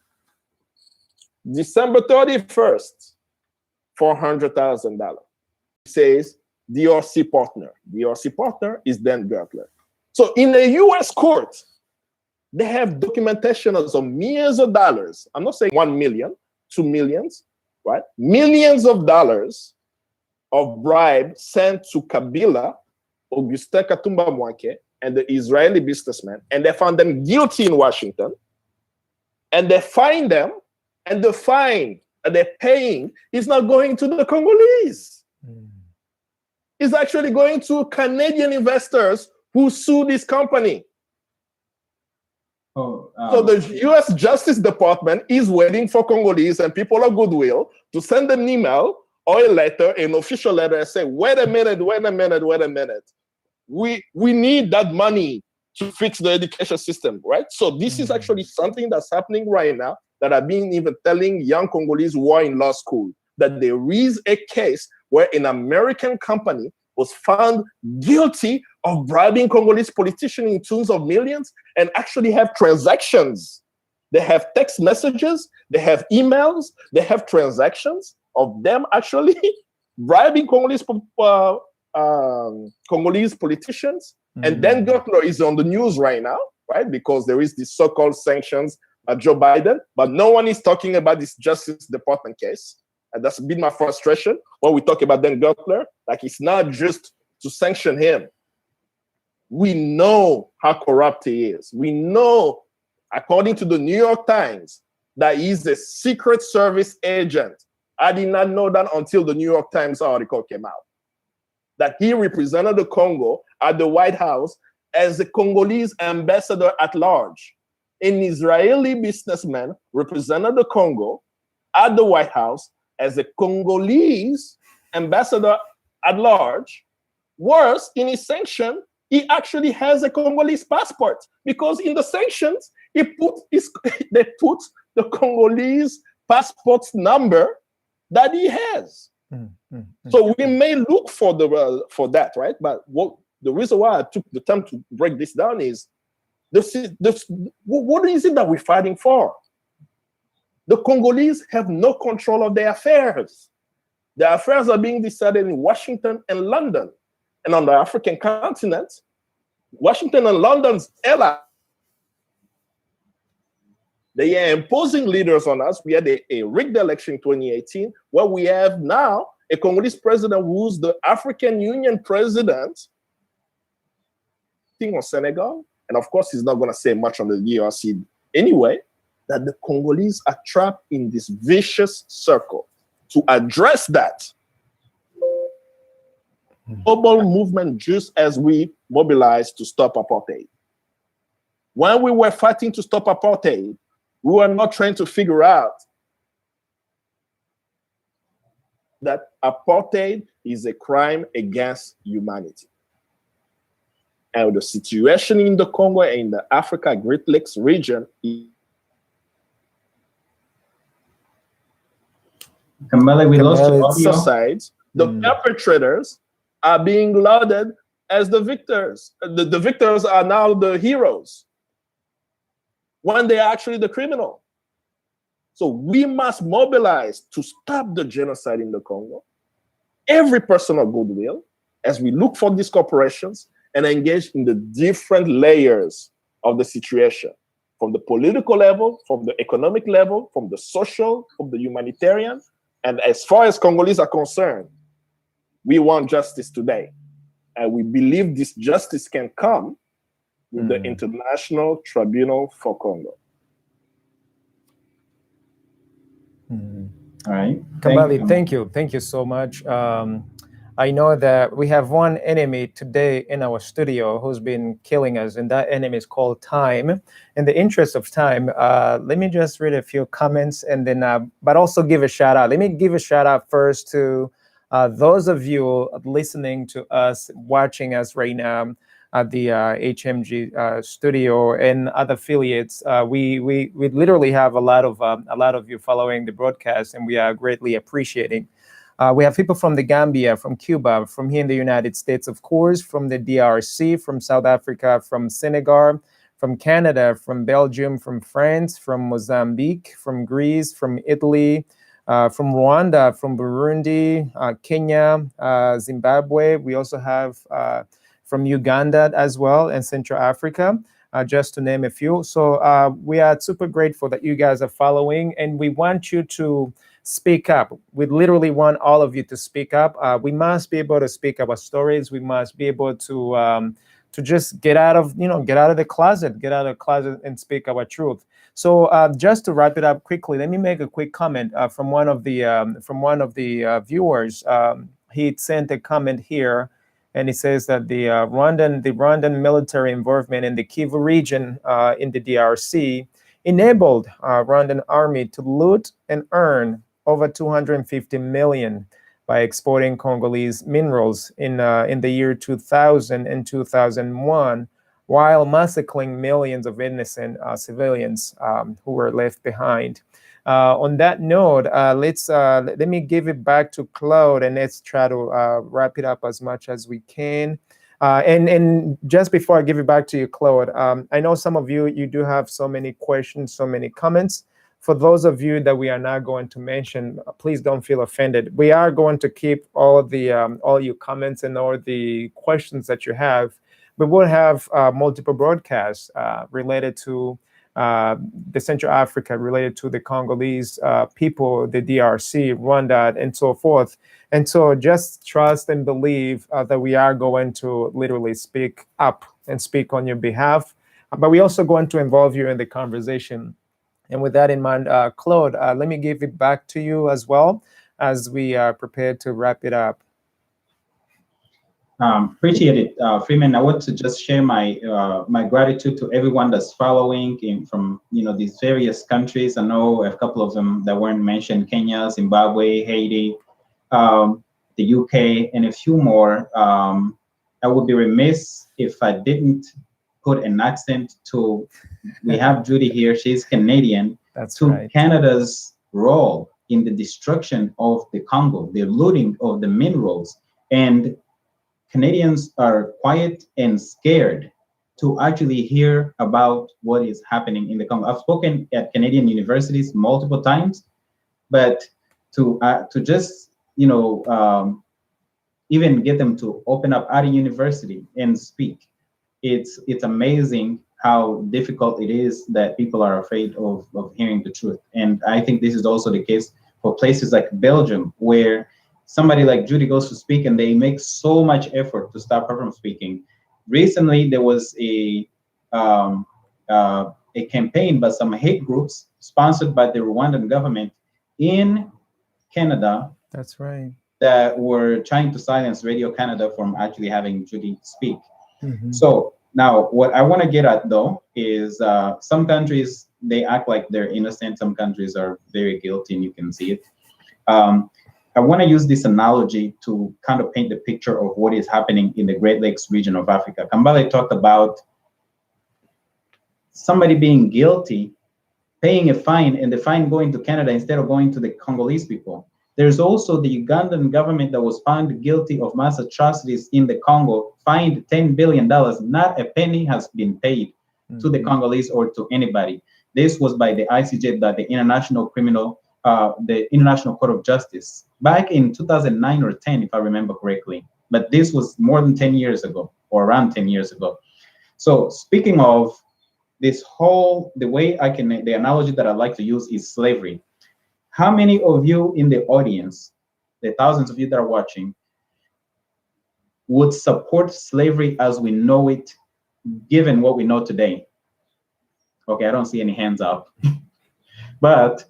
December 31st, $400,000. It says DRC partner. DRC partner is Dan Gertler. So in a US court, they have documentation of millions of dollars. I'm not saying 1 million, 2 millions, right? Millions of dollars of bribe sent to Kabila, Augustin Katumba Mwake, and the Israeli businessman, and they found them guilty in Washington, and they fined them, and the fine that they're paying is not going to the Congolese. It's actually going to Canadian investors who sue this company. So the US Justice Department is waiting for Congolese and people of goodwill to send an email or a letter, an official letter, and say, wait a minute. We need that money to fix the education system, right? So this is actually something that's happening right now that I've been even telling young Congolese who are in law school, that there is a case where an American company was found guilty of bribing Congolese politicians in tens of millions and actually have transactions. They have text messages, they have emails, they have transactions of them actually bribing Congolese politicians. And then Gertler is on the news right now, right? Because there is this so-called sanctions Joe Biden, but no one is talking about this Justice Department case. And that's been my frustration when we talk about Dan Gertler. Like, it's not just to sanction him. We know how corrupt he is. We know, according to the New York Times, that he's a Secret Service agent. I did not know that until the New York Times article came out. That he represented the Congo at the White House as the Congolese ambassador at large. An Israeli businessman represented the Congo at the White House as a Congolese ambassador at large. Worse, in his sanction, he actually has a Congolese passport, because in the sanctions, they put the Congolese passport number that he has. So we may look for that, right? But the reason why I took the time to break this down is, what is it that we're fighting for? The Congolese have no control of their affairs. Their affairs are being decided in Washington and London. And on the African continent, Washington and London's allies, they are imposing leaders on us. We had a rigged election in 2018, where we have now a Congolese president who's the African Union president on Senegal. And of course, he's not going to say much on the DRC anyway, that the Congolese are trapped in this vicious circle. To address that, global movement, just as we mobilized to stop apartheid. When we were fighting to stop apartheid, we were not trying to figure out that apartheid is a crime against humanity. And the situation in the Congo and in the Africa Great Lakes region is Kambale, we lost your audio. sides. The perpetrators are being lauded as the victors. The victors are now the heroes, when they are actually the criminal. So we must mobilize to stop the genocide in the Congo. Every person of goodwill, as we look for these corporations and engage in the different layers of the situation, from the political level, from the economic level, from the social, from the humanitarian. And as far as Congolese are concerned, we want justice today. And we believe this justice can come with the International Tribunal for Congo. All right. Kambale, thank you so much. I know that we have one enemy today in our studio who's been killing us, and that enemy is called time. In the interest of time, let me just read a few comments, and then, but also give a shout out. Let me give a shout out first to those of you listening to us, watching us right now at the HMG studio and other affiliates. We literally have a lot of you following the broadcast, and we are greatly appreciating. We have people from the Gambia, from Cuba, from here in the United States, of course, from the DRC, from South Africa, from Senegal, from Canada, from Belgium, from France, from Mozambique, from Greece, from Italy, from Rwanda, from Burundi, Kenya, Zimbabwe. We also have from Uganda as well, and Central Africa, just to name a few. So we are super grateful that you guys are following, and we want you to speak up. We literally want all of you to speak up. We must be able to speak our stories. We must be able to just get out of the closet, and speak our truth. So just to wrap it up quickly, let me make a quick comment from one of the viewers. He sent a comment here, and he says that the Rwandan military involvement in the Kivu region in the DRC enabled Rwandan army to loot and earn over 250 million by exporting Congolese minerals in the year 2000 and 2001, while massacring millions of innocent civilians who were left behind. On that note, let me give it back to Claude, and let's try to wrap it up as much as we can. And just before I give it back to you, Claude, I know some of you do have so many questions, so many comments. For those of you that we are not going to mention, please don't feel offended. We are going to keep all your comments and all the questions that you have. We will have multiple broadcasts related to the Central Africa, related to the Congolese people, the DRC, Rwanda, and so forth. And so just trust and believe that we are going to literally speak up and speak on your behalf. But we're also going to involve you in the conversation. And with that in mind, Claude, let me give it back to you as well as we are prepared to wrap it up. Appreciate it, Freeman. I want to just share my my gratitude to everyone that's following from these various countries. I know a couple of them that weren't mentioned: Kenya, Zimbabwe, Haiti, the UK, and a few more. I would be remiss if I didn't put an accent to. We have Judy here. She's Canadian. That's to right. Canada's role in the destruction of the Congo, the looting of the minerals, and Canadians are quiet and scared to actually hear about what is happening in the Congo. I've spoken at Canadian universities multiple times, but to just even get them to open up at a university and speak, it's amazing how difficult it is that people are afraid of hearing the truth. And I think this is also the case for places like Belgium, where somebody like Judy goes to speak and they make so much effort to stop her from speaking. Recently, there was a campaign by some hate groups sponsored by the Rwandan government in Canada. That's right. That were trying to silence Radio Canada from actually having Judy speak. Mm-hmm. So now what I want to get at though is some countries, they act like they're innocent. Some countries are very guilty, and you can see it. I want to use this analogy to kind of paint the picture of what is happening in the Great Lakes region of Africa. Kambale talked about somebody being guilty, paying a fine, and the fine going to Canada instead of going to the Congolese people. There's also the Ugandan government that was found guilty of mass atrocities in the Congo, fined $10 billion. Not a penny has been paid to the Congolese or to anybody. This was by the ICJ, by the International Court of Justice, back in 2009 or 10, if I remember correctly. But this was more than 10 years ago, or around 10 years ago. So speaking of this the analogy that I like to use is slavery. How many of you in the audience, the thousands of you that are watching, would support slavery as we know it, given what we know today? Okay, I don't see any hands up. But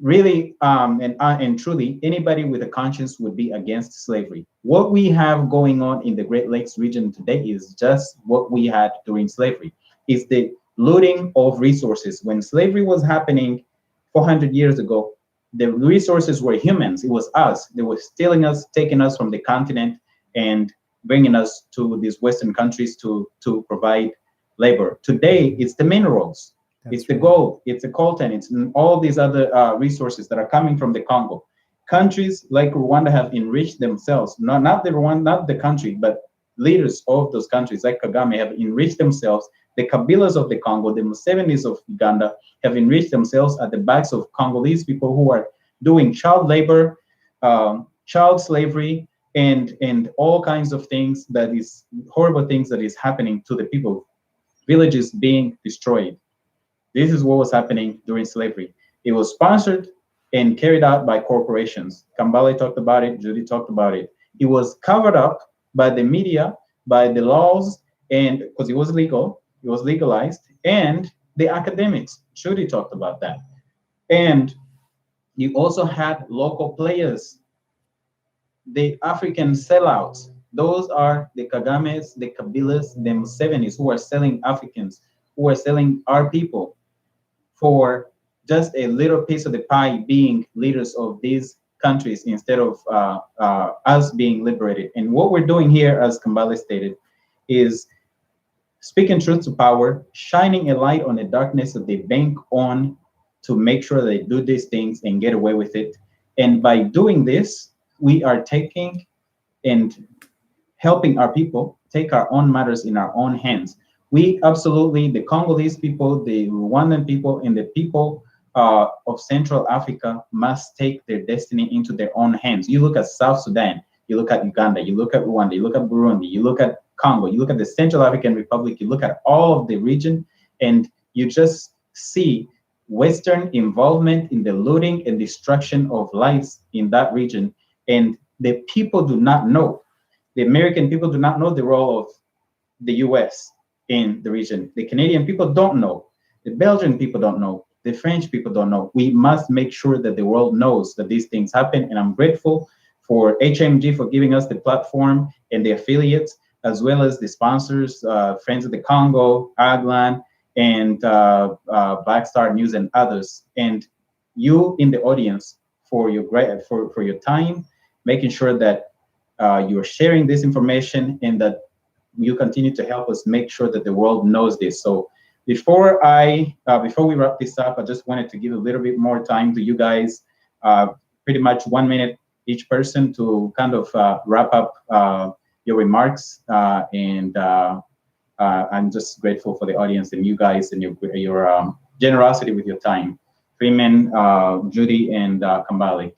really, and truly, anybody with a conscience would be against slavery. What we have going on in the Great Lakes region today is just what we had during slavery. It's the looting of resources. When slavery was happening 400 years ago, the resources were humans. It was us. They were stealing us, taking us from the continent, and bringing us to these Western countries to provide labor. Today, it's the minerals. It's the gold, it's the coltan, it's all these other resources that are coming from the Congo. Countries like Rwanda have enriched themselves, not the country, but leaders of those countries like Kagame have enriched themselves. The Kabilas of the Congo, the Musevenis of Uganda have enriched themselves at the backs of Congolese people who are doing child labor, child slavery, and all kinds of things that is horrible things that is happening to the people. Villages being destroyed. This is what was happening during slavery. It was sponsored and carried out by corporations. Kambale talked about it, Judy talked about it. It was covered up by the media, by the laws, and because it was legal, it was legalized, and the academics. Judy talked about that. And you also had local players, the African sellouts. Those are the Kagames, the Kabilas, the Musevenis who are selling Africans, who are selling our people for just a little piece of the pie, being leaders of these countries instead of us being liberated. And what we're doing here, as Kambale stated, is speaking truth to power, shining a light on the darkness that they bank on to make sure they do these things and get away with it. And by doing this, we are taking and helping our people take our own matters in our own hands. We absolutely, the Congolese people, the Rwandan people, and the people of Central Africa must take their destiny into their own hands. You look at South Sudan, you look at Uganda, you look at Rwanda, you look at Burundi, you look at Congo, you look at the Central African Republic, you look at all of the region, and you just see Western involvement in the looting and destruction of lives in that region. And the people do not know. The American people do not know the role of the US in the region. The Canadian people don't know. The Belgian people don't know. The French people don't know. We must make sure that the world knows that these things happen. And I'm grateful for HMG for giving us the platform and the affiliates, as well as the sponsors, Friends of the Congo, Aglan, and Black Star News and others. And you in the audience for your time, making sure that you're sharing this information and that you continue to help us make sure that the world knows this. So before we wrap this up, I just wanted to give a little bit more time to you guys, pretty much 1 minute each person to kind of wrap up your remarks. And I'm just grateful for the audience and you guys and your generosity with your time. Freeman, Judy, and Kambale.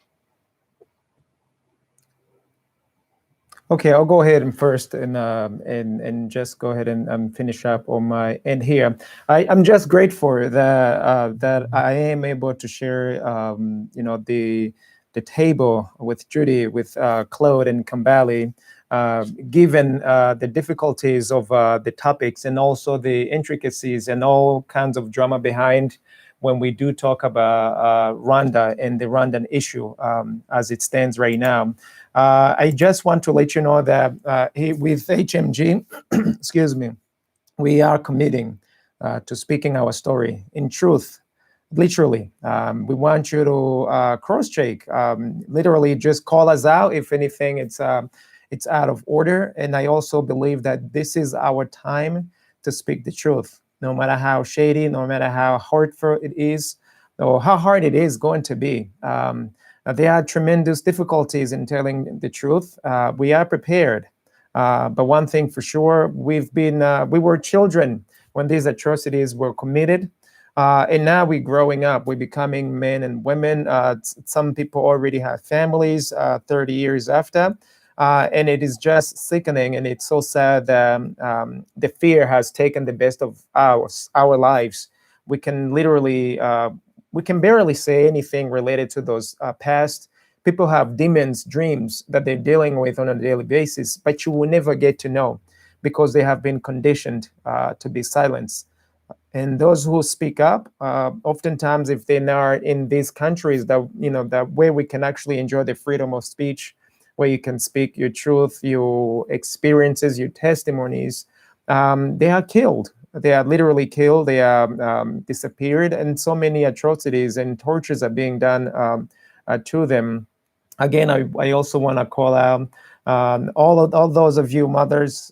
Okay, I'll go ahead and first and just go ahead and finish up on my end here. I'm just grateful that I am able to share the table with Judy, with Claude and Kambale, given the difficulties of the topics and also the intricacies and all kinds of drama behind when we do talk about Rwanda and the Rwandan issue as it stands right now. I just want to let you know that with HMG, excuse me, we are committing to speaking our story in truth, literally. We want you to cross-check, literally just call us out if anything it's out of order. And I also believe that this is our time to speak the truth, no matter how shady, no matter how hurtful it is, or how hard it is going to be. There are tremendous difficulties in telling the truth. We are prepared. But one thing for sure, we were children when these atrocities were committed. And now we're growing up, we're becoming men and women. Some people already have families 30 years after. And it is just sickening, and it's so sad that the fear has taken the best of our lives. We can literally, we can barely say anything related to those past. People have demons, dreams that they're dealing with on a daily basis, but you will never get to know because they have been conditioned to be silenced. And those who speak up, oftentimes, if they're not in these countries that where we can actually enjoy the freedom of speech, where you can speak your truth, your experiences, your testimonies, they are killed. They are literally killed. They are disappeared, and so many atrocities and tortures are being done to them. Again, I also want to call out all those of you mothers,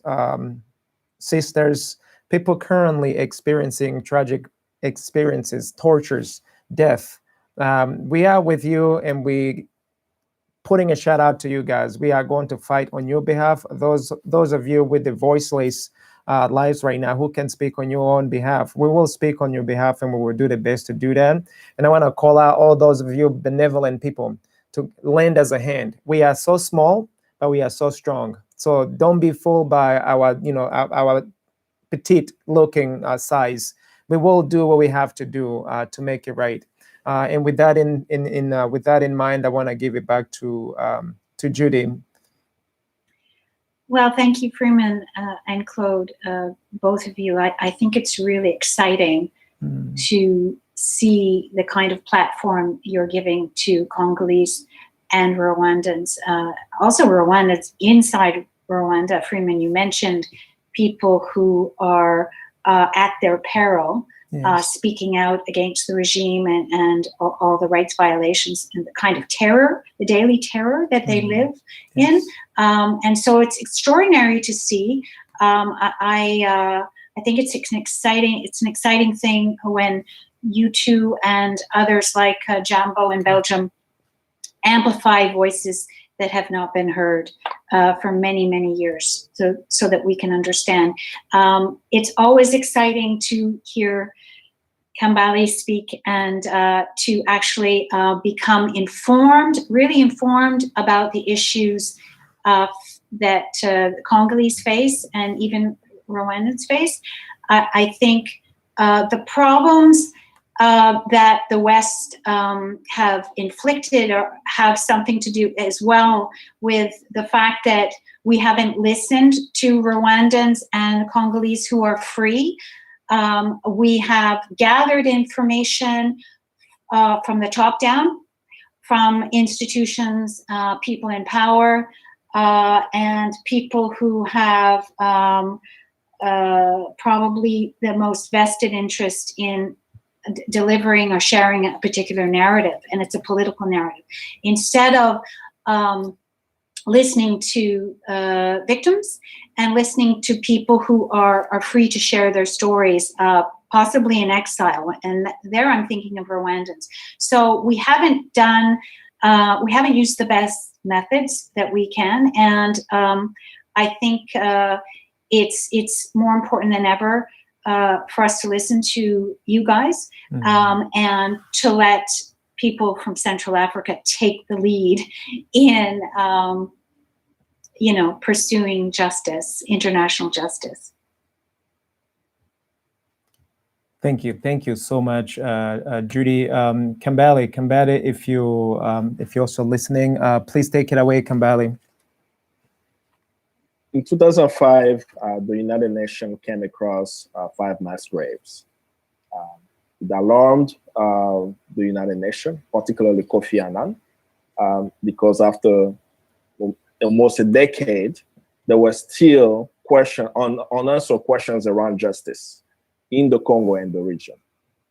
sisters, people currently experiencing tragic experiences, tortures, death. We are with you, and we putting a shout out to you guys. We are going to fight on your behalf. Those of you with the voiceless lives right now who can speak on your own behalf, we will speak on your behalf, and we will do the best to do that. And I want to call out all those of you benevolent people to lend us a hand. We are so small, but we are so strong. So don't be fooled by our petite looking size. We will do what we have to do to make it right. And with that in mind, I want to give it back to Judy. Well, thank you, Freeman and Claude, both of you. I think it's really exciting to see the kind of platform you're giving to Congolese and Rwandans. Also Rwandans inside Rwanda. Freeman, you mentioned people who are at their peril, yes, speaking out against the regime and all the rights violations and the kind of terror, the daily terror that they live in. And so it's extraordinary to see. I I think it's an exciting thing when you two and others like Jambo in Belgium amplify voices that have not been heard for many, many years, so that we can understand. It's always exciting to hear Kambale speak and to actually become really informed about the issues that the Congolese face and even Rwandans face. I think the problems that the West have inflicted or have something to do as well with the fact that we haven't listened to Rwandans and Congolese who are free. We have gathered information from the top down, from institutions, people in power, and people who have probably the most vested interest in delivering or sharing a particular narrative, and it's a political narrative. Instead of listening to victims and listening to people who are free to share their stories, possibly in exile. And there I'm thinking of Rwandans. So we haven't used the best methods that we can. And I think it's more important than ever for us to listen to you guys, and to let people from Central Africa take the lead in, pursuing justice, international justice. Thank you so much, Judy. Kambale, if you're also listening, please take it away, Kambale. In 2005, the United Nations came across 5 mass graves. It alarmed the United Nations, particularly Kofi Annan, because after almost a decade, there were still unanswered questions around justice in the Congo and the region.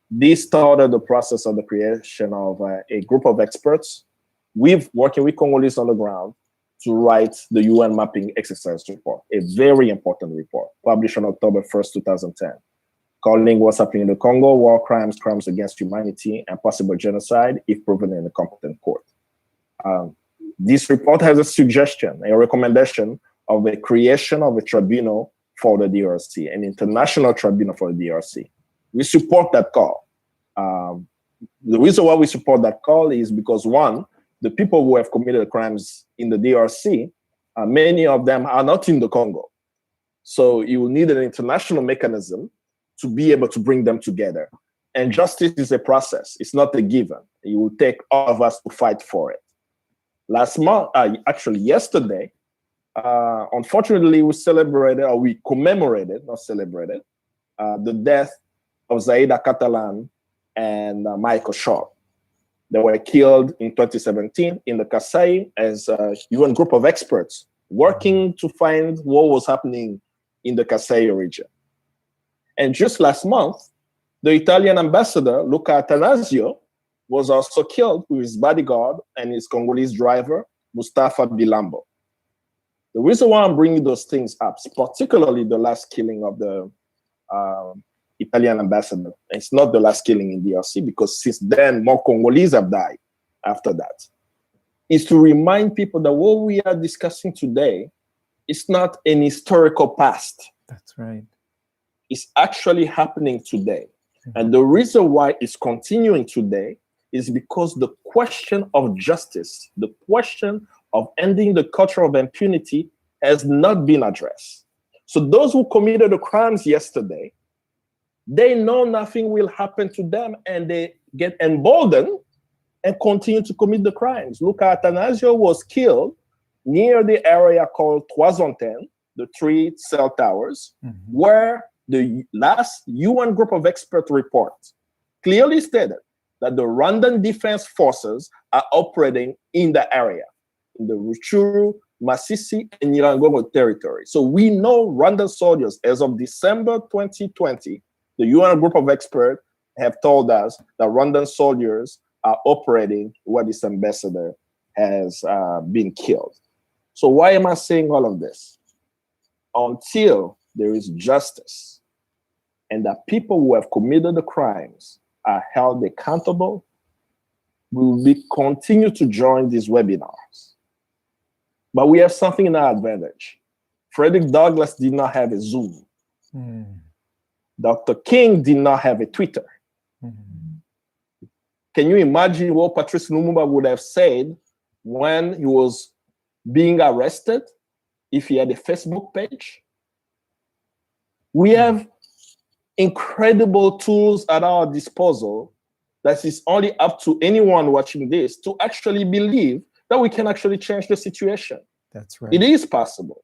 This started the process of the creation of a group of experts working with Congolese on the ground to write the UN Mapping Exercise Report, a very important report, published on October 1st, 2010, calling what's happening in the Congo war crimes, crimes against humanity, and possible genocide if proven in a competent court. This report has a suggestion, a recommendation of the creation of a tribunal for the DRC, an international tribunal for the DRC. We support that call. The reason why we support that call is because, one, the people who have committed crimes in the DRC, many of them are not in the Congo. So you will need an international mechanism to be able to bring them together. And justice is a process. It's not a given. It will take all of us to fight for it. Yesterday, unfortunately, we commemorated, not celebrated, the death of Zaida Catalan and Michael Sharp. They were killed in 2017 in the Kasai as a UN group of experts working to find what was happening in the Kasai region. And just last month, the Italian ambassador, Luca Attanasio, was also killed with his bodyguard and his Congolese driver, Mustafa Bilambo. The reason why I'm bringing those things up, particularly the last killing of the Italian ambassador, it's not the last killing in DRC, because since then, more Congolese have died after that, is to remind people that what we are discussing today is not an historical past. That's right. It's actually happening today. And the reason why it's continuing today is because the question of justice, the question of ending the culture of impunity has not been addressed. So those who committed the crimes yesterday, they know nothing will happen to them, and they get emboldened and continue to commit the crimes. Luca Attanasio was killed near the area called Trois Antennes, the 3 cell towers, where the last UN group of expert report clearly stated that the Rwandan Defense Forces are operating in the area, in the Ruchuru, Masisi, and Nyiragongo territory. So we know Rwandan soldiers, as of December 2020, the UN group of experts have told us that Rwandan soldiers are operating where this ambassador has been killed. So why am I saying all of this? Until there is justice, and that people who have committed the crimes are held accountable, we will continue to join these webinars. But we have something in our advantage. Frederick Douglass did not have a Zoom. Dr. King did not have a Twitter. Can you imagine what Patrice Lumumba would have said when he was being arrested if he had a Facebook page? We have incredible tools at our disposal that is only up to anyone watching this to actually believe that we can actually change the situation. That's right. It is possible.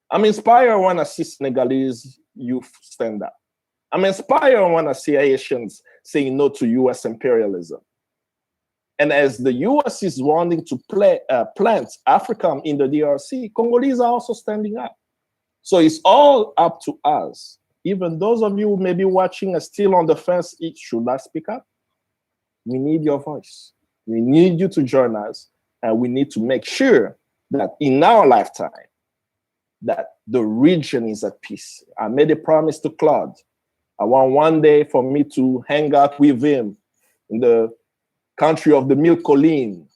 I'm inspired when I see Senegalese youth stand up. I'm inspired when I see Haitians saying no to US imperialism. And as the US is wanting to plant Africa in the DRC, Congolese are also standing up. So it's all up to us. Even those of you who may be watching are still on the fence, should I speak up? We need your voice. We need you to join us. And we need to make sure that in our lifetime, that the region is at peace. I made a promise to Claude. I want one day for me to hang out with him in the country of the Milk Colline,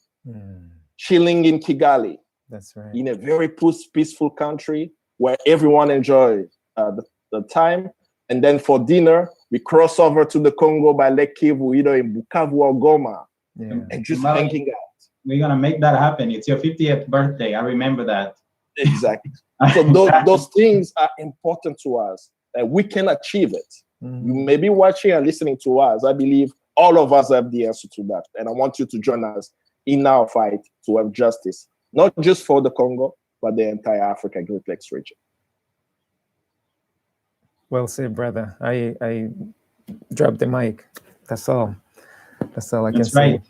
chilling in Kigali. That's right. In a very peaceful country where everyone enjoys the time. And then for dinner, we cross over to the Congo by Lake Kivu, either in Bukavu or Goma, and just hanging out. We're going to make that happen. It's your 50th birthday. I remember that. Exactly. So those things are important to us, and we can achieve it. You may be watching and listening to us. I believe all of us have the answer to that. And I want you to join us in our fight to have justice, not just for the Congo, but the entire Africa Great Lakes region. Well said, brother. I dropped the mic. That's all. That's all I can say.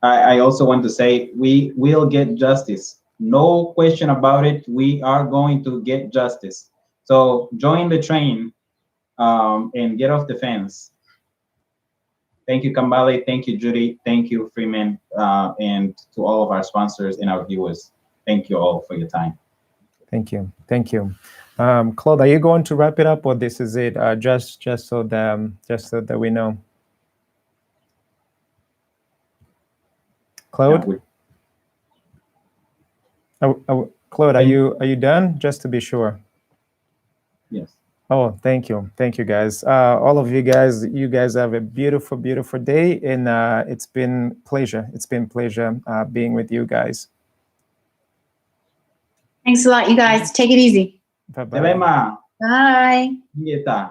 I also want to say we will get justice. No question about it. We are going to get justice. So join the train and get off the fence. Thank you, Kambale. Thank you, Judy. Thank you, Freeman, and to all of our sponsors and our viewers. Thank you all for your time. Thank you. Thank you. Claude, are you going to wrap it up, or this is it? Just so that we know. Claude, Claude, are you done? Just to be sure. Yes. Oh, thank you, guys. All of you guys have a beautiful, beautiful day, and it's been pleasure. It's been pleasure being with you guys. Thanks a lot, you guys. Take it easy. Bye-bye. Bye. Bye.